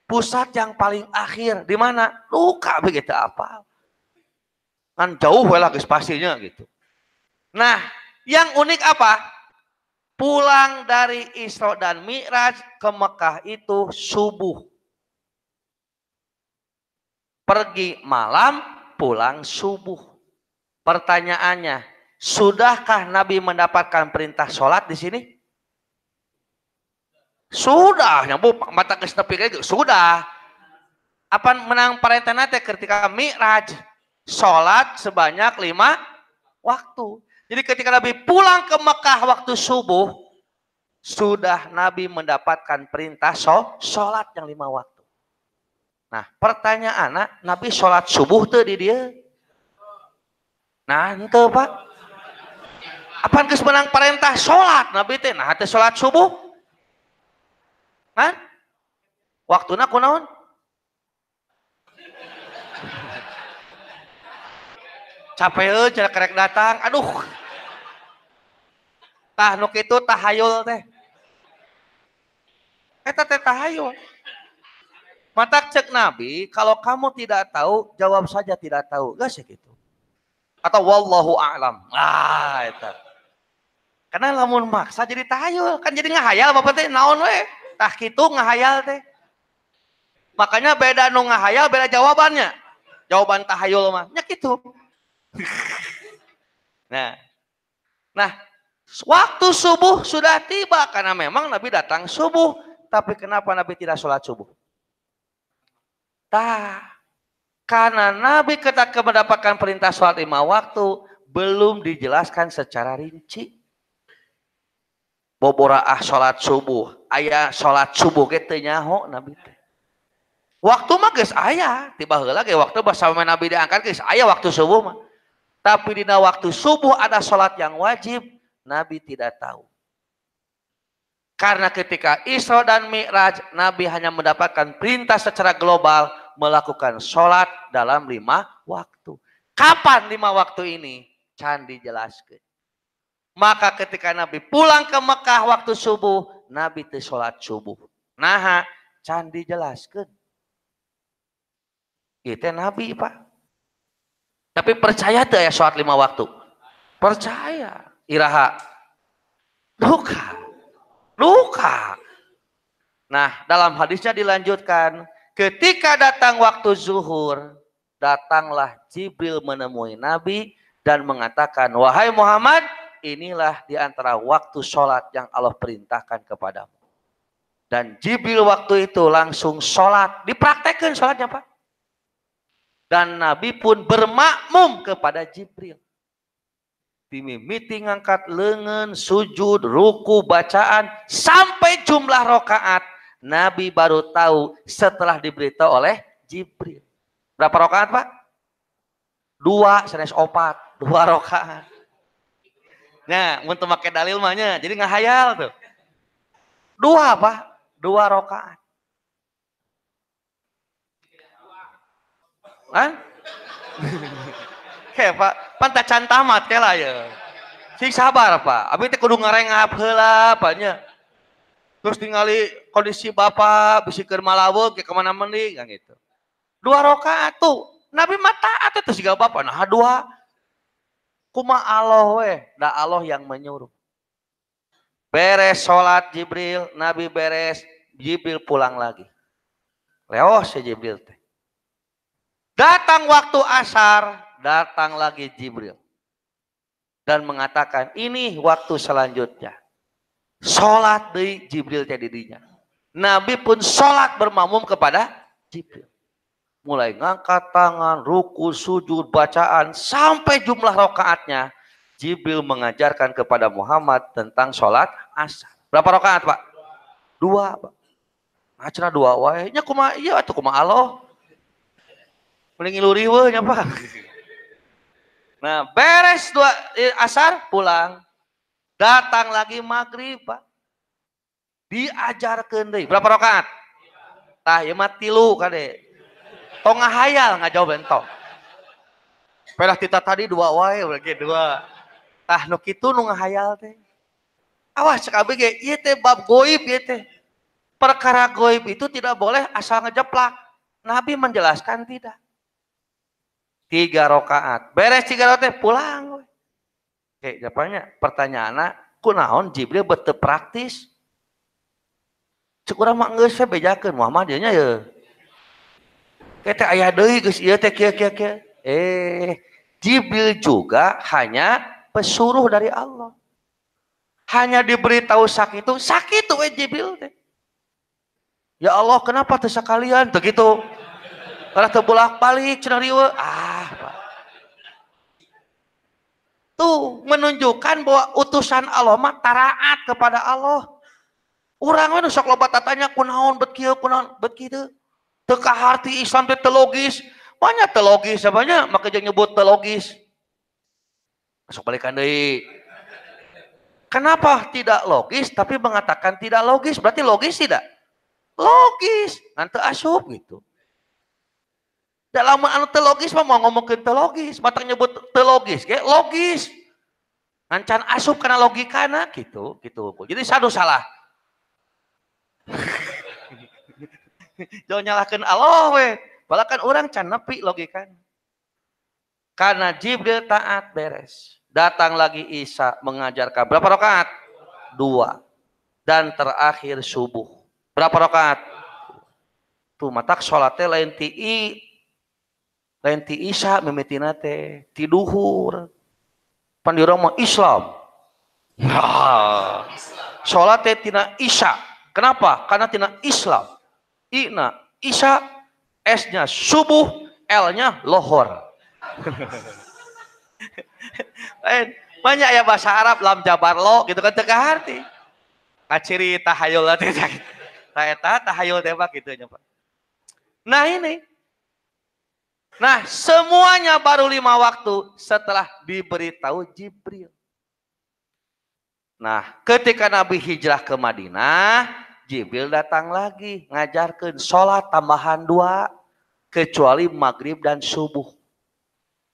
S1: Pusat yang paling akhir. Di mana? Duka begitu apa? Kan jauh we lah geus pastinya gitu. Nah, yang unik apa? Pulang dari Isra dan Mi'raj ke Mekah itu subuh. Pergi malam, pulang subuh. Pertanyaannya, sudahkah Nabi mendapatkan perintah sholat di sini? Sudah, nyambu mata geus nepi ge sudah. Apa menang perintah nate ketika Mi'raj? Sholat sebanyak 5 waktu. Jadi ketika Nabi pulang ke Mekah waktu subuh, sudah Nabi mendapatkan perintah sholat yang 5 waktu. Nah pertanyaan, Nabi sholat subuh tuh di dia? Nah itu Pak. Apaan geus menang perintah sholat Nabi teh? Nah teh sholat subuh? Nah waktuna kunaon? Capek cara kerek datang, aduh. Tah nu kitu tahayul teh. Eta teh tahayul. Matak cek Nabi, kalau kamu tidak tahu, jawab saja tidak tahu. Geus gitu. Atau wallahu a'lam. Ah eta. Karena lamun maksa jadi tahayul, kan jadi ngahayal Bapak teh naon we? Tah kitu ngahayal teh. Makanya beda nu ngahayal, beda jawabannya. Jawaban tahayul mah nya kitu. Nah, waktu subuh sudah tiba karena memang Nabi datang subuh, tapi kenapa Nabi tidak sholat subuh? Karena Nabi ketika mendapatkan perintah sholat 5 waktu belum dijelaskan secara rinci. Boboraah sholat subuh, aya sholat subuh gitu nyaho Nabi. Waktu mah geus aya, tiba heula ge waktu bersama Nabi diangkat geus aya waktu subuh mah. Tapi di waktu subuh ada sholat yang wajib, Nabi tidak tahu. Karena ketika Isra dan Mi'raj, Nabi hanya mendapatkan perintah secara global melakukan sholat dalam 5 waktu. Kapan 5 waktu ini? Can dijelaskan. Maka ketika Nabi pulang ke Mekah waktu subuh, Nabi teu sholat subuh. Nah, can dijelaskan. Itu Nabi Pak. Tapi percaya tuh ya sholat 5 waktu. Percaya. Iraha. Luka. Nah dalam hadisnya dilanjutkan. Ketika datang waktu zuhur. Datanglah Jibril menemui Nabi. Dan mengatakan. Wahai Muhammad. Inilah diantara waktu sholat yang Allah perintahkan kepadamu. Dan Jibril waktu itu langsung sholat. Dipraktekkan sholatnya Pak. Dan Nabi pun bermakmum kepada Jibril. Dimimiti ngangkat lengan, sujud, ruku, bacaan. Sampai jumlah rokaat. Nabi baru tahu setelah diberitahu oleh Jibril. Berapa rokaat Pak? 2, sanes 4. 2 rokaat. Nah, untuk pakai dalil mahnya. Jadi nggak hayal tuh. 2 Pak? 2 rokaat. Hah? Kayak Pak, pantacan tamat kayak lah ya. Sing sabar Pak, abi teh kudu ngarengap heula Paknya. Terus tinggali kondisi Bapak, bisikeun malaweuk ke kemana mending kan gitu. 2 rakaat tuh, Nabi mah taat itu siga Bapak. Nah 2, kumaha Allah we, da Allah yang menyuruh. Beres sholat Jibril, Nabi beres, Jibril pulang lagi. Leos si Jibril teh. Datang waktu asar, datang lagi Jibril. Dan mengatakan, ini waktu selanjutnya. Sholat di Jibril jadinya. Nabi pun sholat bermakmum kepada Jibril. Mulai ngangkat tangan, ruku, sujud, bacaan, sampai jumlah rakaatnya. Jibril mengajarkan kepada Muhammad tentang sholat asar. Berapa rakaat Pak? 2 Pak. Ngacana 2 wae. Nya kumaha iya atuh kumaha Allah. Mending iluri we nya Pak. Nah, beres 2 asar pulang. Datang lagi maghrib, Pak. Diajarkeun deui. Berapa rakaat? Tah ieu mah 3 kade. Tong ngahayal ngajawab entong. Pelah kita tadi 2 wae berarti 2. Tah nu kitu nu ngahayal teh. Awas cek abi ge ieu teh bab goib ieu teh. Perkara goib itu tidak boleh asal ngejeplak. Nabi menjelaskan tidak. 3 rakaat. Beres 3 rakaat pulang. Jawabannya pertanyaannya, kunaon Jibril bete praktis? Cek urang mah geus bejakeun Muhammad nya ya. Kita aya deui geus ieu teh kieu. Jibril juga hanya pesuruh dari Allah. Hanya diberitahu sakitu we Jibril teh. Ya Allah, kenapa teu sakalian teu kitu? Karena teu bolak-balik cenah rieu. Pak. Tuh menunjukkan bahwa utusan Allah mah taat kepada Allah. Urang we sok loba tatanya kunaon bet kieu kunaon bet kieu. Teu kaharti Islam teh teu logis. Banyak teu logis banyak maka jeung nyebut teu logis. Masuk balikan deui. Kenapa tidak logis tapi mengatakan tidak logis? Berarti logis tidak? Logis. Ngan teu asup gitu. Dalam anu teu logis mah mau ngomongkeun teu logis, matak nyebut teu logis ge logis. Ngancan asup kana logikana gitu. Jadi sadu salah. Jangan nyalahkeun Allah we. Padahal kan urang can nepi logikana. Karena Jibril taat beres. Datang lagi Isa mengajarkan berapa rakaat? 2. Dan terakhir subuh. Berapa rakaat? Tuh matak salat teh lain ti Isya mimitina teh ti duhur. Pan di urang mah Islam. Nah, salat teh tina Isya. Kenapa? Karena tina Islam. Ina Isya, S-nya subuh, L-nya lohor. Banyak ya bahasa Arab lam jabar lo gitu kan teu kaharti. Kaciri tahayul teh eta tahayul teh Pak kitu nya Pak. Nah ini. Nah, semuanya baru 5 waktu setelah diberitahu Jibril. Nah, ketika Nabi hijrah ke Madinah, Jibril datang lagi ngajarkeun sholat tambahan 2 kecuali maghrib dan subuh.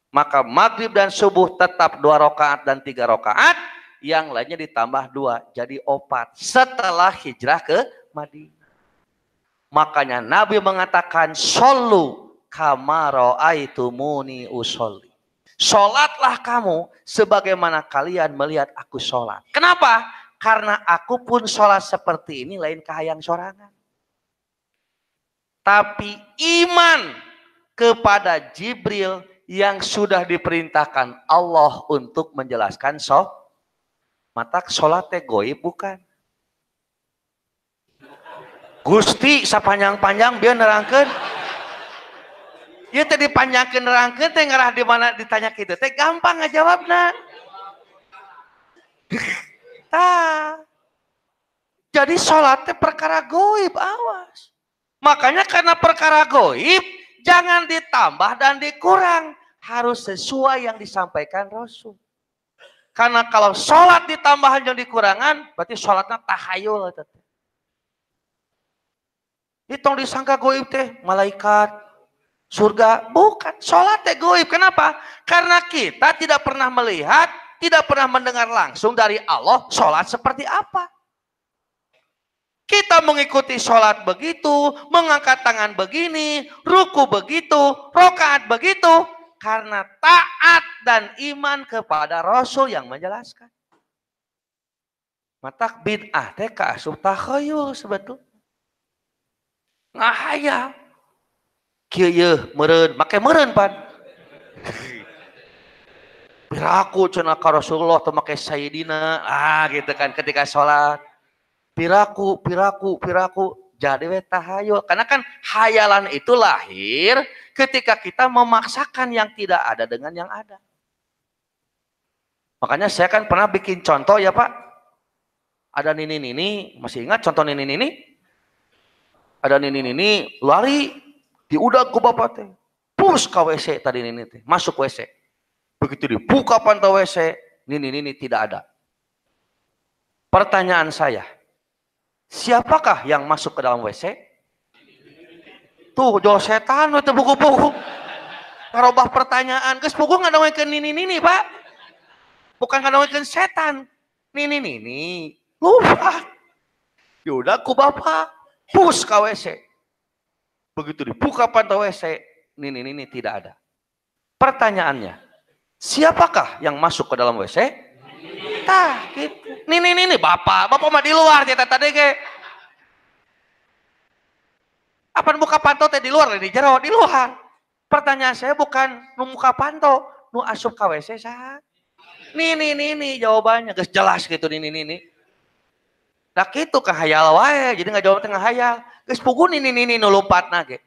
S1: Maka maghrib dan subuh tetap 2 rakaat dan 3 rakaat, yang lainnya ditambah 2 jadi 4 setelah hijrah ke Madinah. Makanya Nabi mengatakan shollu kama ra'aitumuni usolli. Sholatlah kamu sebagaimana kalian melihat aku sholat. Kenapa? Karena aku pun sholat seperti ini lain kahayang sorangan. Tapi iman kepada Jibril yang sudah diperintahkan Allah untuk menjelaskan matak sholat teh goib bukan? Gusti sapanjang-panjang biar nerangkeun. Ieu teh dipanjangkeun nerangkeun teh ngarah di mana ditanya kitu teh gampang ngajawabna. Tah. Jadi sholat teh perkara goib, awas. Makanya karena perkara goib, jangan ditambah dan dikurang. Harus sesuai yang disampaikan Rasul. Karena kalau sholat ditambahan dan dikurangan, berarti sholatnya tahayul. Hitong disangka goib teh, malaikat, surga. Bukan, sholat teh goib. Kenapa? Karena kita tidak pernah melihat, tidak pernah mendengar langsung dari Allah sholat seperti apa. Kita mengikuti sholat begitu, mengangkat tangan begini, ruku begitu, rokaat begitu, karena taat dan iman kepada Rasul yang menjelaskan. Matak bid'ah teh kaasup takhayul sebetulnya. Ngahaya. Kieu yeuh meureun, make meureun pan. Piraku cenah ka Rasulullah teu make sayyidina, gitu kan ketika sholat. Piraku, jadi we tahayul. Karena kan hayalan itu lahir ketika kita memaksakan yang tidak ada dengan yang ada. Makanya saya kan pernah bikin contoh ya Pak. Ada nini-nini, masih ingat contoh nini-nini? Ada nini-nini lari, diudag ku bapak teh. Pus ke WC tadi nini teh, masuk WC. Begitu dibuka pantau WC, nini-nini tidak ada. Pertanyaan saya, siapakah yang masuk ke dalam WC? Tuh, jauh setan itu buku-buku. Ngarobah pertanyaan. Geus buku ngadongkeun nini-nini, Pak. Bukan ngadongkeun setan. Nini-nini. Lupa. Yaudah ku bapak. Pus ke WC. Begitu dibuka pantau WC, nini-nini tidak ada. Pertanyaannya, siapakah yang masuk ke dalam WC? Tah, gitu. Nini, bapak mah di luar cerita tadi ke. Apa muka panto teh di luar di jero di luar. Pertanyaan saya bukan nu muka panto, nu asup ka WC saha. Nini jawabannya geus jelas gitu nini. Da kitu kahayal wae, jadi ngajawab teh ngahayal. Geus pugu nini nu lompatna ge.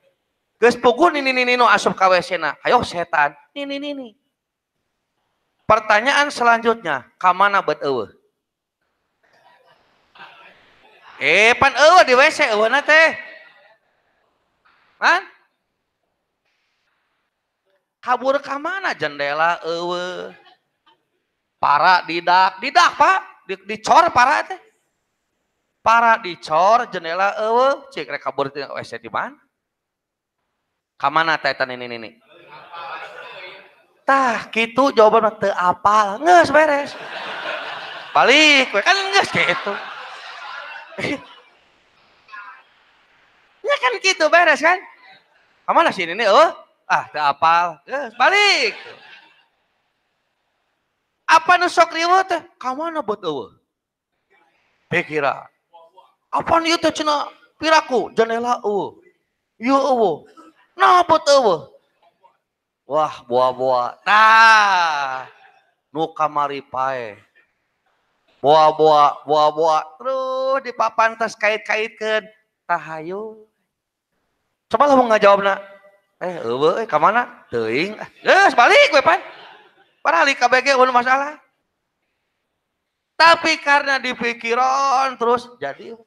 S1: Geus pugu nini nu asup ka WC-na. Hayo setan. Nini. Pertanyaan selanjutnya, kamana bet eueuh? Pan eueuh di WC eueuhna teh. Hah? Kabur ka mana? Jendela eueuh. Para didak Pak, dicor para teh. Para dicor, jendela eueuh, cik rek kabur ti WC di mana? Ka mana teh eta nini? Tah, kitu jawaban teu apal, geus beres. Balik, kan geus kitu. Ya kan gitu beres kan? Kamana sih ini? Teu apal. Balik. Apa nu sok riweuh teh? Kamana bot eueuh? Pikiran. Apa ieu teh cenah piraku? Jendela eueuh. Ieu eueuh. Nah bot eueuh. Wah, buah-buah. Tah. Nu kamari pae. Buah-buah terus dipapantes kait-kaitkeun tahayul. Coba lah mau ngajawabna. Eueuh ka mana? Teuing. Geus balik we pan. Padahal KBG ulun masalah. Tapi karena dipikiran terus jadi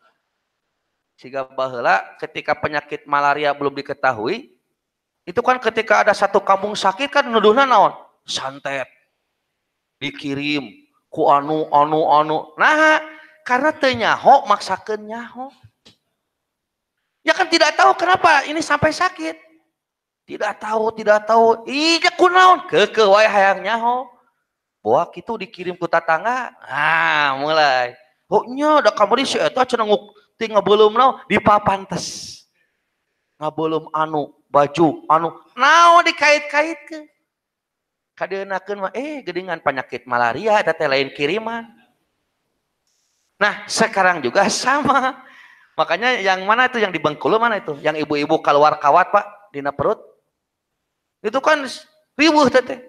S1: siga baheula ketika penyakit malaria belum diketahui, itu kan ketika ada satu kampung sakit kan nuduhna naon? Santet. Dikirim ku anu. Nah, karena teu nyaho maksakeun nyaho. Ya kan tidak tahu kenapa ini sampai sakit. Tidak tahu. Iya kunaon? Keke wae hayang nyaho. Boa kitu dikirim ku tatangga. Mulai. Nya da kamari si eta cenah ti ngabeulum naon dipapantes. Ngabeulum anu, baju anu. Naon dikait-kaitkeun. Kadeunakeun mah geuningan penyakit malaria eta teh lain kiriman. Nah, sekarang juga sama. Makanya yang mana itu yang di Bengkulu mana itu? Yang ibu-ibu keluar kawat Pak dina perut. Itu kan ribuh teh.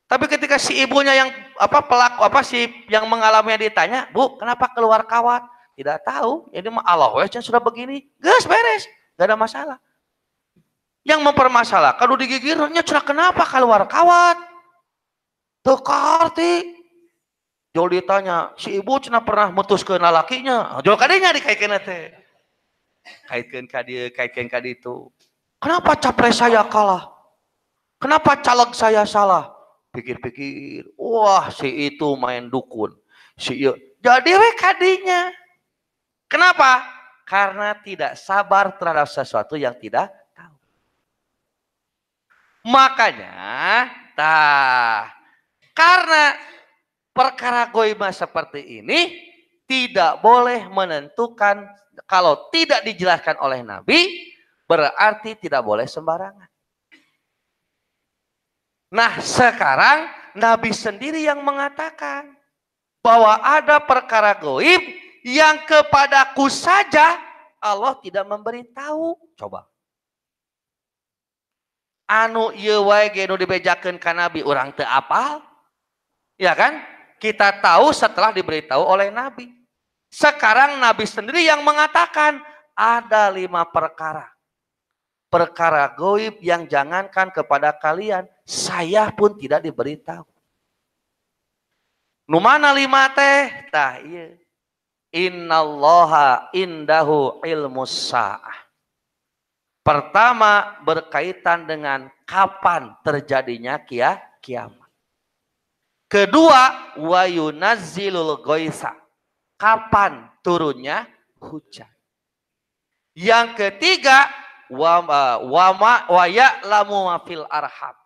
S1: Tapi ketika si ibunya yang pelaku si yang mengalaminya ditanya, "Bu, kenapa keluar kawat?" tidak tahu. Ini mah Allah wes sudah begini, gas beres, gak ada masalah. Yang mempermasalahkan udah digigirnya curah kenapa keluar kawat? Tekarti. Jol ditanya, si ibu cina pernah mutuskeun lalakinya. Jol kadinya dikaitkeun teh. Kaitkeun ka dieu, kaitkeun ka ditu. Kenapa capres saya kalah? Kenapa caleg saya salah? Pikir-pikir, wah si itu main dukun. Si iya. Jadi we kadinya. Kenapa? Karena tidak sabar terhadap sesuatu yang tidak tahu. Makanya, karena perkara goibah seperti ini tidak boleh menentukan, kalau tidak dijelaskan oleh Nabi berarti tidak boleh sembarangan. Nah sekarang Nabi sendiri yang mengatakan bahwa ada perkara goib yang kepadaku saja Allah tidak memberitahu. Coba. Anu ieu wae ge nu dibejakeun ka Nabi urang teu apal. Ya kan? Kita tahu setelah diberitahu oleh Nabi. Sekarang Nabi sendiri yang mengatakan ada 5 perkara. Perkara goib yang jangankan kepada kalian, saya pun tidak diberitahu. Nu mana 5 teh? Tah ieu. Innallaha indahu ilmus sa'ah. Pertama berkaitan dengan kapan terjadinya kiamat. Kedua, wa yunazzilul ghaitsa. Kapan turunnya hujan. Yang ketiga, wa ya'lamu ma fil arham.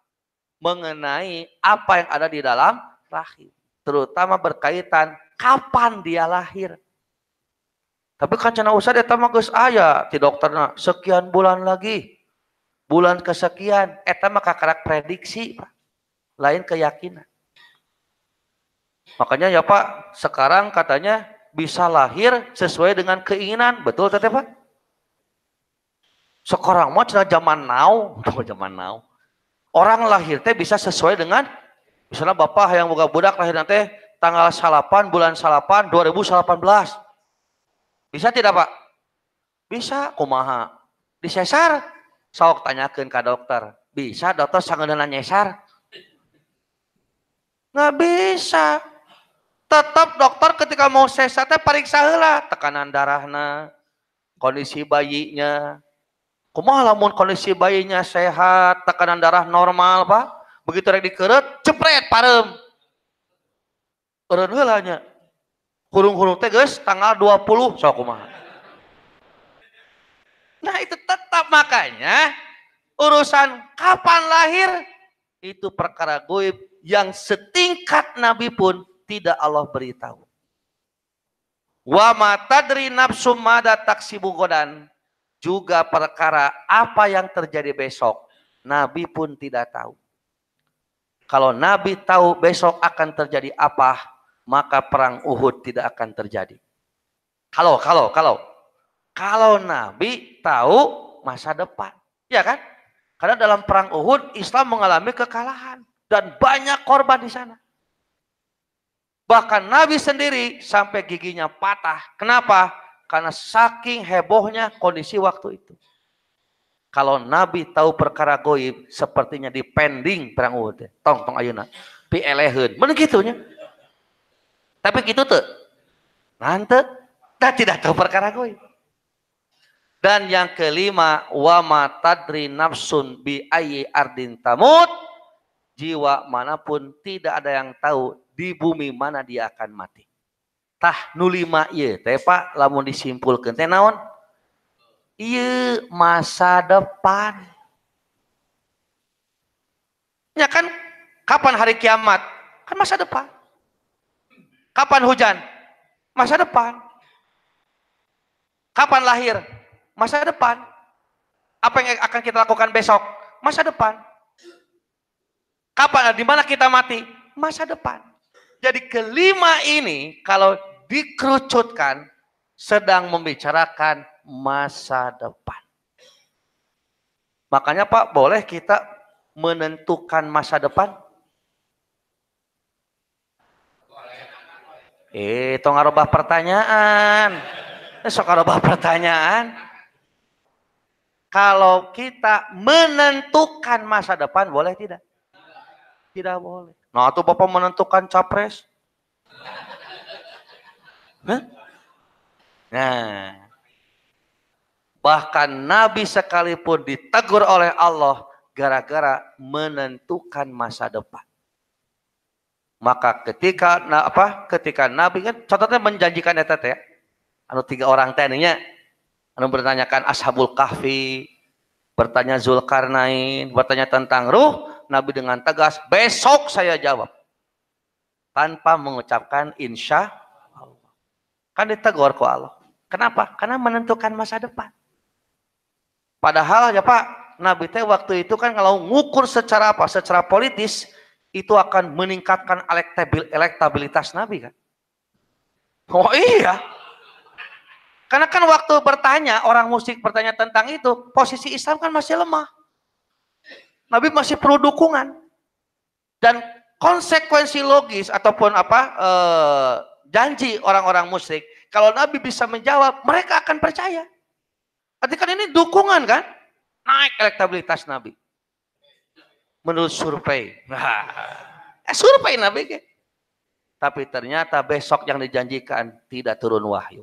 S1: Mengenai apa yang ada di dalam rahim. Terutama berkaitan kapan dia lahir. Tapi kan cenah usah eta mah geus aya ti dokterna sekian bulan lagi. Bulan kesekian eta mah kakarak prediksi, Pak. Lain keyakinan. Makanya ya Pak, sekarang katanya bisa lahir sesuai dengan keinginan. Betul teteh Pak? Sekarang mah cenah zaman now, orang lahir teh bisa sesuai dengan, misalnya bapak yang boga budak lahir nanti tanggal 8 bulan 8 2018. Bisa tidak Pak? Bisa, kumaha? Disesar? Sok tanyakeun ka dokter. Bisa dokter sangeunana nyesar? Nggak bisa. Tetap dokter ketika mau sesar teh pariksa heula tekanan darahna, kondisi bayinya. Kumaha lamun kondisi bayinya sehat, tekanan darah normal, Pak. Begitu rek dikeureut, cepret parem. Eureun heula nya. Hurung-hurung teh geus tanggal 20, sok kumaha. Nah, itu tetap makanya urusan kapan lahir itu perkara gaib yang setingkat Nabi pun tidak Allah beritahu. Wa ma tadri nafsum mada taksibu godan. Juga perkara apa yang terjadi besok, Nabi pun tidak tahu. Kalau Nabi tahu besok akan terjadi apa, maka perang Uhud tidak akan terjadi. Kalau Nabi tahu masa depan, ya kan? Karena dalam perang Uhud Islam mengalami kekalahan dan banyak korban di sana. Bahkan Nabi sendiri sampai giginya patah. Kenapa? Karena saking hebohnya kondisi waktu itu. Kalau Nabi tahu perkara goib, sepertinya dipending perang Uhud. Tong ayeuna pieleheun. Mun gitunya. Tapi gitu tuh. Nanti tidak tahu perkara goib. Dan yang kelima, wa ma tadri nafsun bi ayyi ardin tamut. Jiwa manapun tidak ada yang tahu di bumi mana dia akan mati. Tah nu 5 ieu teh Pak lamun disimpulkeun teh naon? Ieu masa depan. Ya kan kapan hari kiamat? Kan masa depan. Kapan hujan? Masa depan. Kapan lahir? Masa depan. Apa yang akan kita lakukan besok? Masa depan. Kapan, di mana kita mati? Masa depan. Jadi kelima ini kalau dikerucutkan sedang membicarakan masa depan. Makanya Pak, boleh kita menentukan masa depan? Tong ngarobah pertanyaan. Sok ada pertanyaan. Kalau kita menentukan masa depan, boleh tidak? Tidak boleh. Nah, itu Bapak menentukan capres. Hah? Nah, bahkan Nabi sekalipun ditegur oleh Allah gara-gara menentukan masa depan. Maka ketika Nabi kan contohnya menjanjikan eta teh ya. Anu 3 orang teh anu bertanyakan Ashabul Kahfi, bertanya Zulkarnain, bertanya tentang ruh, Nabi dengan tegas, besok saya jawab. Tanpa mengucapkan insya Allah. Kan ditegur ku Allah. Kenapa? Karena menentukan masa depan. Padahal ya Pak, Nabi teh waktu itu kan kalau ngukur secara apa? Secara politis, itu akan meningkatkan elektabilitas Nabi kan. Oh iya. Karena kan waktu bertanya, orang musyrik bertanya tentang itu, posisi Islam kan masih lemah. Nabi masih perlu dukungan. Dan konsekuensi logis ataupun janji orang-orang musyrik, kalau Nabi bisa menjawab, mereka akan percaya. Berarti kan ini dukungan kan? Naik elektabilitas Nabi. Menurut survei. Survei Nabi kan? Tapi ternyata besok yang dijanjikan tidak turun wahyu.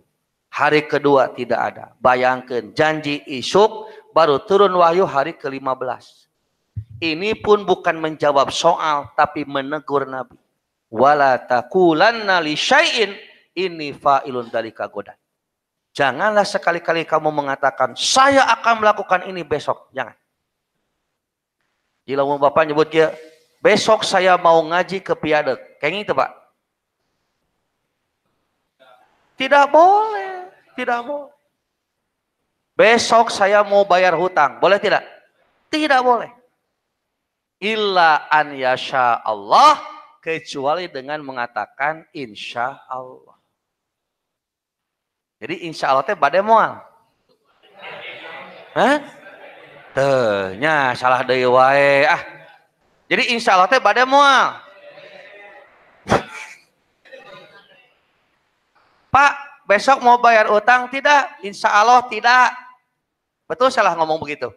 S1: Hari kedua tidak ada. Bayangkan janji isuk baru turun wahyu hari ke-15. Ini pun bukan menjawab soal tapi menegur Nabi. Wala taqulanna li syai'in inni fa'ilun dzalika godan. Janganlah sekali-kali kamu mengatakan saya akan melakukan ini besok. Jangan. Jika Bapak nyebut dia besok saya mau ngaji ke Piadeg. Kayak gitu Pak. Tidak boleh. Tidak boleh. Besok saya mau bayar hutang. Boleh tidak? Tidak boleh. Illa an yasha Allah. Kecuali dengan mengatakan insya Allah. Jadi insya Allah teh bade moal. Hah? Teu nya salah deui wae ah. Jadi insya Allah teh bade moal. Pak, besok mau bayar utang tidak? Insya Allah tidak. Betul salah ngomong begitu?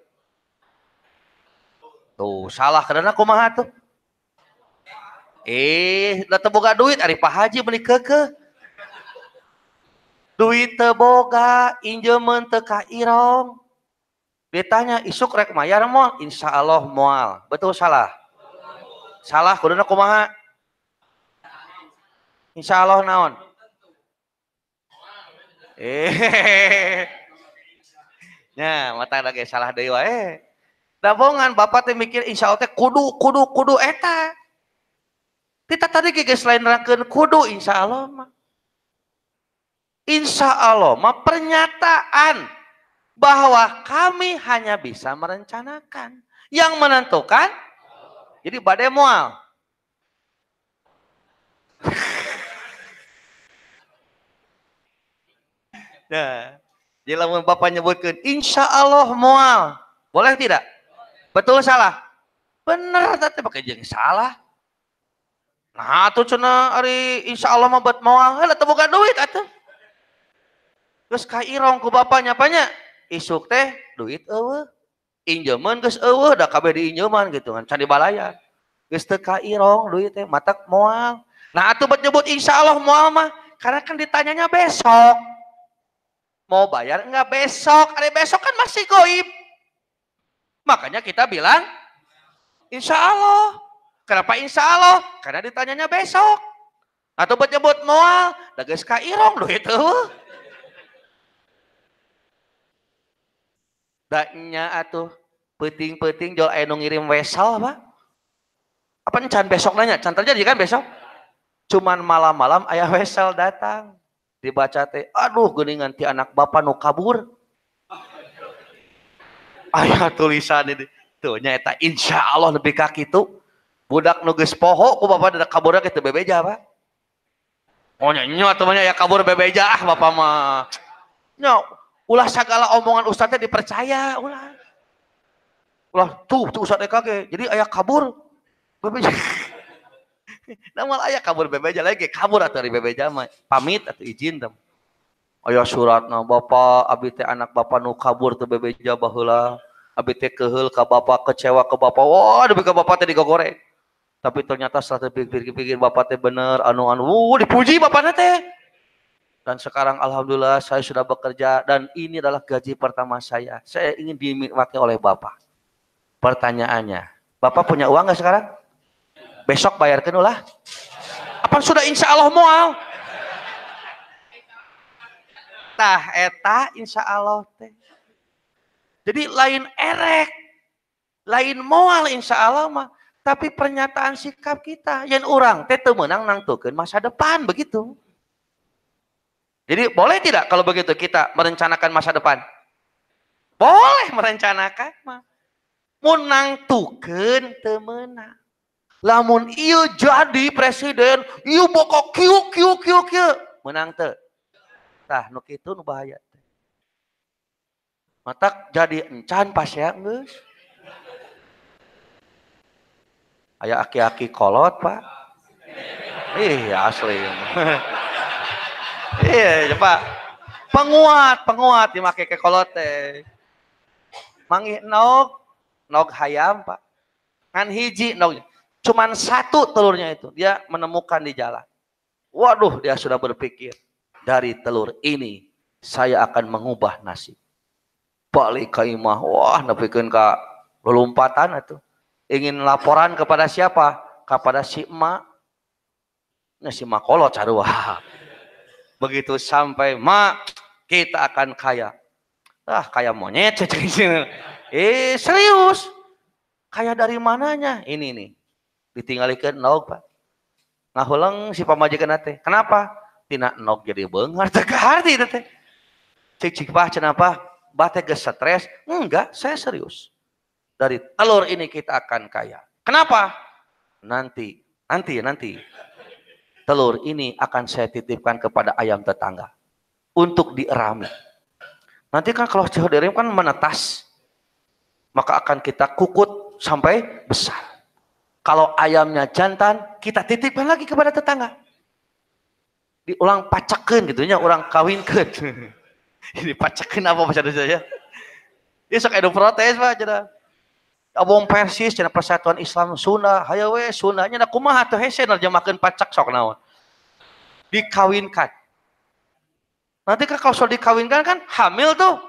S1: Tuh, salah karena kumaha tuh? Da teu boga duit ari Pak Haji beli keke. Duit teu boga, injeun teu ka irong. Ditanya isuk rek mayar moal? Insya Allah moal. Betul salah? Salah kuduna kumaha? Insya Allah naon? Nya mata lagi salah deui wae. Dabongan Bapak teh mikir insya Allah teh kudu eta. Kita tadi geus lain nerangkeun kudu insya Allah mah. Insya Allah mah pernyataan bahwa kami hanya bisa merencanakan. Yang menentukan jadi bade moal. Nah, jadi lamun Bapak nyebutkan insya Allah moal, boleh tidak? Betul salah? Bener, tapi pakai jeung salah. Nah, tuh cenah ari insya Allah mah buat moal, heula teu boga duit atuh. Geus ka irong ku Bapak nyapanya, isuk teh duit eueuh. Injeman geus eueuh, da kabeh diinjeman gitu kan, can dibalayar. Geus teu ka irong duit teh matak moal. Nah, atuh buat nyebut insya Allah moal mah, karena kan ditanyanya besok. Mau bayar enggak besok? Hari besok kan masih goib. Makanya kita bilang insya Allah. Kenapa insya Allah? Karena ditanyanya besok. Atau buat nyebut moal, da geus ka irong duit eueuh. Da nya atuh peuting-peuting jol aya nu ngirim wesel apa? Apa can besok nanya? Can terjadi kan besok? Cuman malam-malam aya wesel datang. Dibaca teh, aduh geuningan ti anak bapak nu kabur. Aya tulisan ini. Tuh nya eta insyaallah nepi ka kitu. Budak nu geus poho ku bapak da kaburna kitu bebeja Pak. Oh nya atuh nya ya kabur bebeja ah bapak mah. Nya ulah segala omongan ustaz teh dipercaya ulah. Ulah tuh ustaz teh kage. Jadi aya kabur bebeja. Namal aya kabur bebeja lagi kabur atuh ari bebeja mah pamit atuh izin teh. aya suratna bapak abi teh anak bapak nu kabur teu bebeja baheula abi teh keheul ka bapak kecewa ke bapak wah demi ka bapak teh digogoreng tapi ternyata setelah pikir-pikir bapak teh bener anu dipuji bapaknya teh dan sekarang alhamdulillah saya sudah bekerja dan ini adalah gaji pertama saya ingin dinikmati oleh bapak. Pertanyaannya bapak punya uang nggak sekarang besok bayarkan ulah apa sudah insya Allah moal tah eta insya Allah teh jadi lain erek lain moal insya Allah mah tapi pernyataan sikap kita yang orang teh teu meunang nangtukeun masa depan begitu. Jadi boleh tidak kalau begitu kita merencanakan masa depan? Boleh merencanakan mah. Mun nangtukeun teu meunang. Lamun ieu jadi presiden, ieu bokok kieu menang teu. Tah nu kitu nu bahaya. Matak jadi encan pasea geus. Aya aki-aki kolot, Pak. Asli. Iya, Pak. Penguat dimake ke kolot teh. Manggih nog hayam, Pak. Ngan hiji nog. Cuman satu telurnya itu. Dia menemukan di jalan. Waduh, dia sudah berpikir. Dari telur ini, saya akan mengubah nasib. Balik ke imah. Wah, nepikeun ka lompatan itu. Ingin laporan kepada siapa? Kepada si emak. Nah, si emak kolot sarua. Begitu sampai, mak, kita akan kaya. Kaya monyet. Serius. Kaya dari mananya? Ini nih. Ditinggalikan nog, Pak. Ngahulang si pamajikan teh. Kenapa? Tina nog jadi beungar teh harti teh. Cik Pak, kenapa? Bate geus stres? Enggak, saya serius. Dari telur ini kita akan kaya. Kenapa? Nanti. Telur ini akan saya titipkan kepada ayam tetangga. Untuk dierami. Nanti kan kalau cihadering kan menetas. Maka akan kita kukut sampai besar. Kalau ayamnya jantan, kita titipkan lagi kepada tetangga. Diulang pacakeun gitu nya, orang kawinkeun. Ini pacakeun apa bahasa Indonesia? Dia sok edu protes Pak cenah. Abong Persis cenah Persatuan Islam Sunda, hayo we Sundanya da kumaha teu hese nerjemahkeun pacak sok naon. Dikawinkan. Nanti kan kalau sudah dikawinkan kan hamil tuh.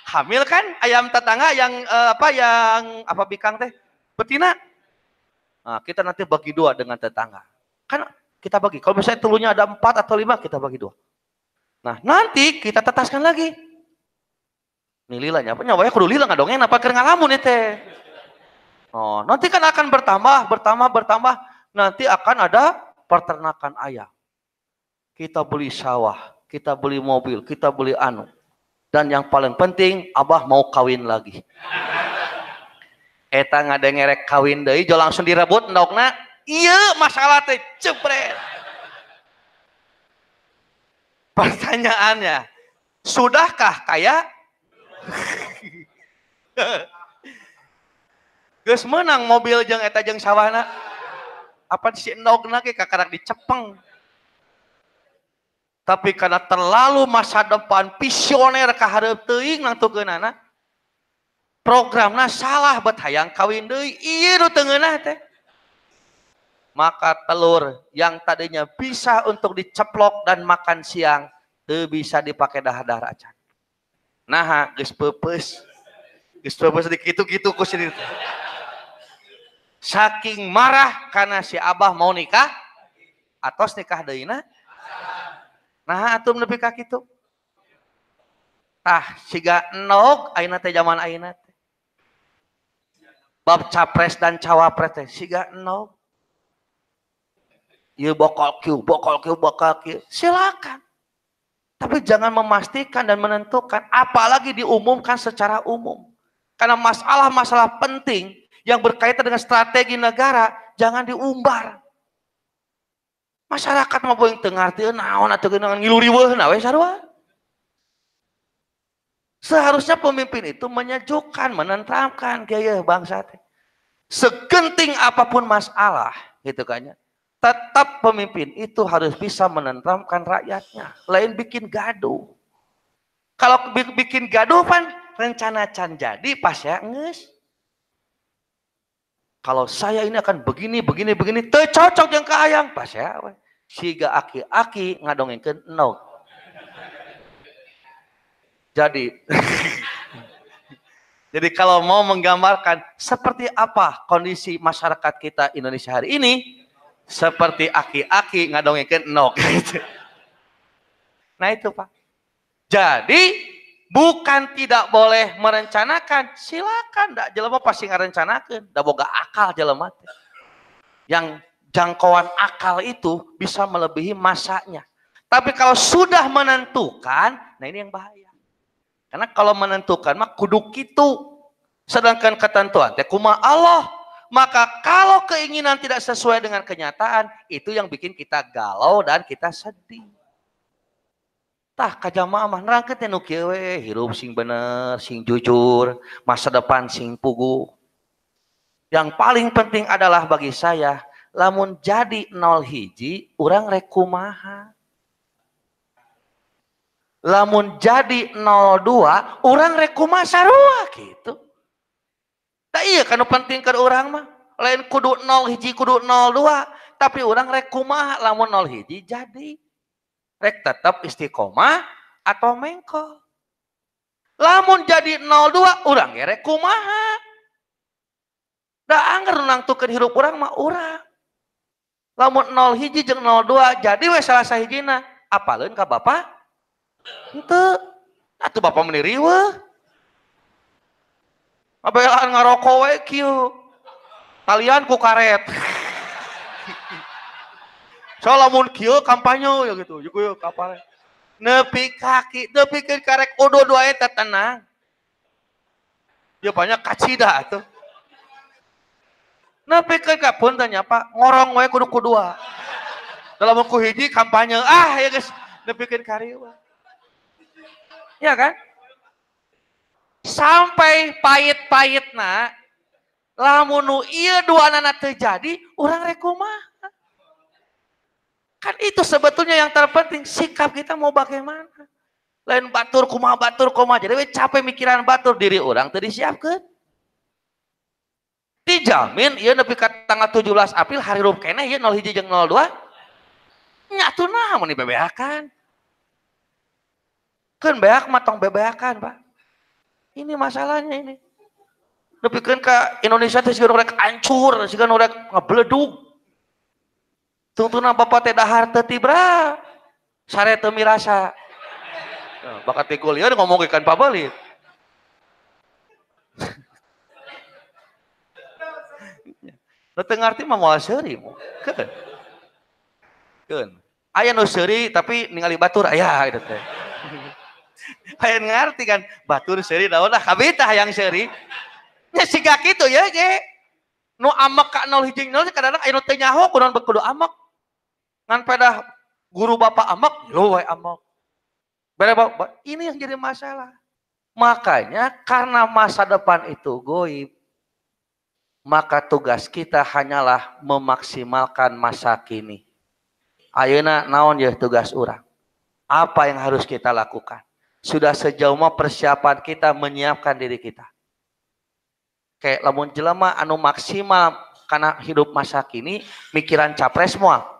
S1: Hamil kan ayam tetangga yang apa bikang teh betina. Nah, kita nanti bagi dua dengan tetangga. Kan kita bagi. Kalau misalnya telurnya ada 4 atau 5 kita bagi 2. Nah, nanti kita tetaskan lagi. Nih lilanya apa nyawanya kudu lila ngadongeng apa keur ngalamun teh. Oh, nanti kan akan bertambah. Nanti akan ada peternakan ayam. Kita beli sawah, kita beli mobil, kita beli anu. Dan yang paling penting, Abah mau kawin lagi. Eta ngadengerek kawin deui jo langsung direbut endogna. Iya, masalah teh jebret. Pertanyaannya, sudahkah kaya? Geus menang mobil jeung eta jeung sawahna. Apa si endogna ge kakarak dicepeng. Tapi karena terlalu masa depan visioner ka hareup teuing nangtukeunana. Programna salah bet hayang kawin deui. Ieu nu teu ngeunah teh. Maka telur yang tadinya bisa untuk diceplok dan makan siang teu bisa dipakai dahar-dahar acan. Nah, geus peupeus. Geus peupeus dikitu-kitu ku sini. Saking marah karena si Abah mau nikah, atos nikah deuna. Nah, atum nepi ka kitu. Tah, siga enog ayeuna teh zaman ayeuna teh. Bab capres dan cawapres teh siga enog. Ieu bokol kieu. Silakan. Tapi jangan memastikan dan menentukan, apalagi diumumkan secara umum. Karena masalah-masalah penting yang berkaitan dengan strategi negara jangan diumbar. Masyarakat mah boeng teu ngartieun naon atuh geunang ngilu riweuhna we sarua. Seharusnya pemimpin itu menyejukkan, menenteramkan gaya bangsa teh. Segenting apapun masalah gitu kan ya. Tetap pemimpin itu harus bisa menenteramkan rakyatnya, lain bikin gaduh. Kalau bikin gaduh kan rencana can jadi pas ya nges. Kalau saya ini akan begini, cocok yang kahayang pas ya. Siga aki-aki ngadongengkeun no. Jadi jadi kalau mau menggambarkan seperti apa kondisi masyarakat kita Indonesia hari ini, seperti aki-aki ngadongengkeun no. Nah itu Pak. Jadi bukan tidak boleh merencanakan, silakan. Dak jelema pasti ngarencanakeun, da boga akal jelema. Yang jangkauan akal itu bisa melebihi masanya. Tapi kalau sudah menentukan, nah ini yang bahaya. Karena kalau menentukan mah kudu kitu. Sedangkan ketentuan teh kumaha Allah. Maka kalau keinginan tidak sesuai dengan kenyataan, itu yang bikin kita galau dan kita sedih. Tah kajamaah mah nerangkeun teh nu kieu we, hirup sing bener, sing jujur, masa depan sing puguh. Yang paling penting adalah bagi saya, lamun jadi 0 hiji, urang rek kumaha. Lamun jadi 02, urang rek kumaha sarua gitu. Tah iya kan penting ke urang mah. Lain kudu 0 hiji, kudu 02, tapi urang rek kumaha lamun 0 hiji jadi. Rek tetap istiqomah atau mengkol. Lamun jadi 02 urang rek kumaha. Da anggar nangtukeun hirup urang mah urang. Lamun 0 hiji jeung 02 jadi we salah sahijina. Apaleun ka Bapak? Henteu. Atuh Bapak meni riweuh. Abelaan ngaroko we kieu. Talian ku karet. So lamun kieu kampanye ya gitu, juga kapal. Nepi kaki, nepikeun karek odo-odo aya teh tenang. Ya banyak kacida atuh. Nepikeun ka pun tanya Pak, ngorong we kudu kudua. Dalam ku hiji kampanye, ya guys, nepikeun karieu. Ya kan? Sampai pahit-pahitna lamun nu ieu duanana teu jadi, urang rek kumaha? Kan itu sebetulnya yang terpenting, sikap kita mau bagaimana. Lain batur kumaha, jadi we capek mikiran batur, diri orang teu disiapkeun. Dijamin ieu nepi ka tanggal 17 April hari rup keneh ieu 01 jeung 02. Nya atuh naon mun dibebeakan. Keun beak mah tong bebeakan, Pak. Ini masalahnya ini. Nepikeun ka Indonesia teh siga rek hancur, siga rek ngabledug. Tungtuna Bapak teh dahar teu tibra. Sare teu mirasa. Bakat ti kuliah ngomong ikan pabelit. Nu teu ngarti mah moal seuri mo. Keun. Keun. Aya nu seuri tapi ningali batur aya gitu teh. Aya ngarti kan batur seuri daun lah kabita hayang seuri. Nya siga kitu ya ge. Nu amek ka 0 hiji 0 kadang-kadang aya nu teu nyaho kudu amek. Ngan pedah guru Bapak amek, yo we amek. Ini yang jadi masalah. Makanya karena masa depan itu goib, maka tugas kita hanyalah memaksimalkan masa kini. Ayeuna naon ya tugas urang? Apa yang harus kita lakukan? Sudah sejauh mana persiapan kita menyiapkan diri kita? Kayak lamun jelema anu maksimal karena hidup masa kini, mikiran capres moal.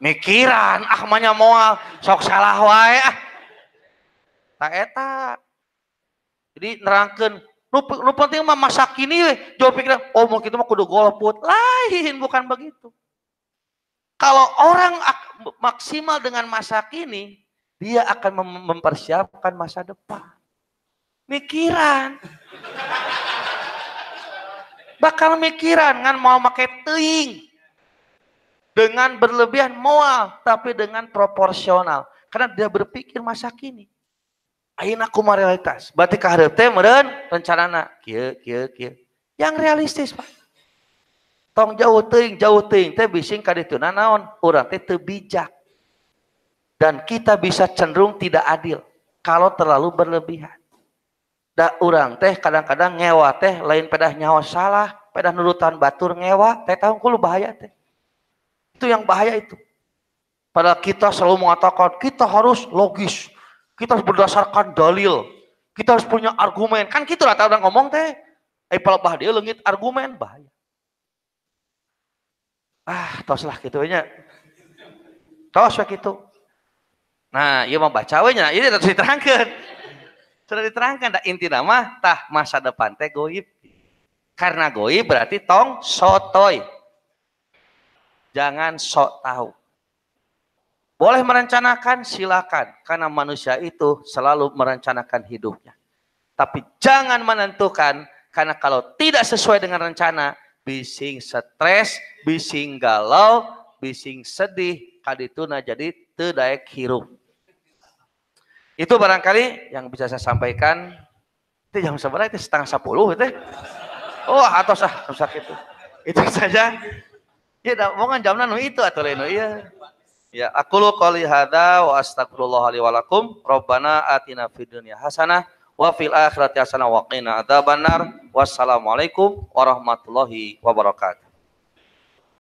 S1: Mikiran manya moal sok salah wae tak eta. Jadi nerangkeun nu penting mah masa kini we, jauh pikiran mau kitu mah kudu golput. Lain, bukan begitu. Kalau orang maksimal dengan masa kini, dia akan mempersiapkan masa depan. Mikiran. Bakal mikiran ngan mau make teuing. Dengan berlebihan moal, tapi dengan proporsional. Karena dia berpikir masa kini. Ayeuna kumaha realitas. Berarti ka hareup teh meureun rencanana kieu. Yang realistis, Pak. Tong jauh teuing teh bising ka ditu naon? Urang teh teu bijak. Dan kita bisa cenderung tidak adil kalau terlalu berlebihan. Da urang teh kadang-kadang ngewa teh lain pedah nyawa salah, pedah nurutan batur ngewa, teh tahu kulo bahaya teh. Itu yang bahaya itu. Padahal kita selalu mengatakan kita harus logis, kita harus berdasarkan dalil, kita harus punya argumen. Kan gitu lah orang ngomong teh. Kalau dia leungit argumen bahaya. Tos lah gitu nya. Tos we gitu. Nah, ieu mah baca we nya. Ini harus diterangkeun. Sudah diterangkan dah inti nama tah masa depan teh goib. Karena goib berarti tong sotoy. Jangan sok tahu. Boleh merencanakan silakan karena manusia itu selalu merencanakan hidupnya. Tapi jangan menentukan karena kalau tidak sesuai dengan rencana bising stres, bising galau, bising sedih, kadituna jadi teu daek hirup. Itu barangkali yang bisa saya sampaikan. Itu jam seberapa itu 9:30 itu. Oh, atau sakit itu. Itu saja. Ya, omongan jamna nu itu atuh lain ieu. Ya, aqulu qouli hadza wa astaghfirullah li wa lakum. Rabbana atina fid dunya hasanah wa fil akhirati hasanah wa qina adzabannar. Wassalamualaikum warahmatullahi wabarakatuh.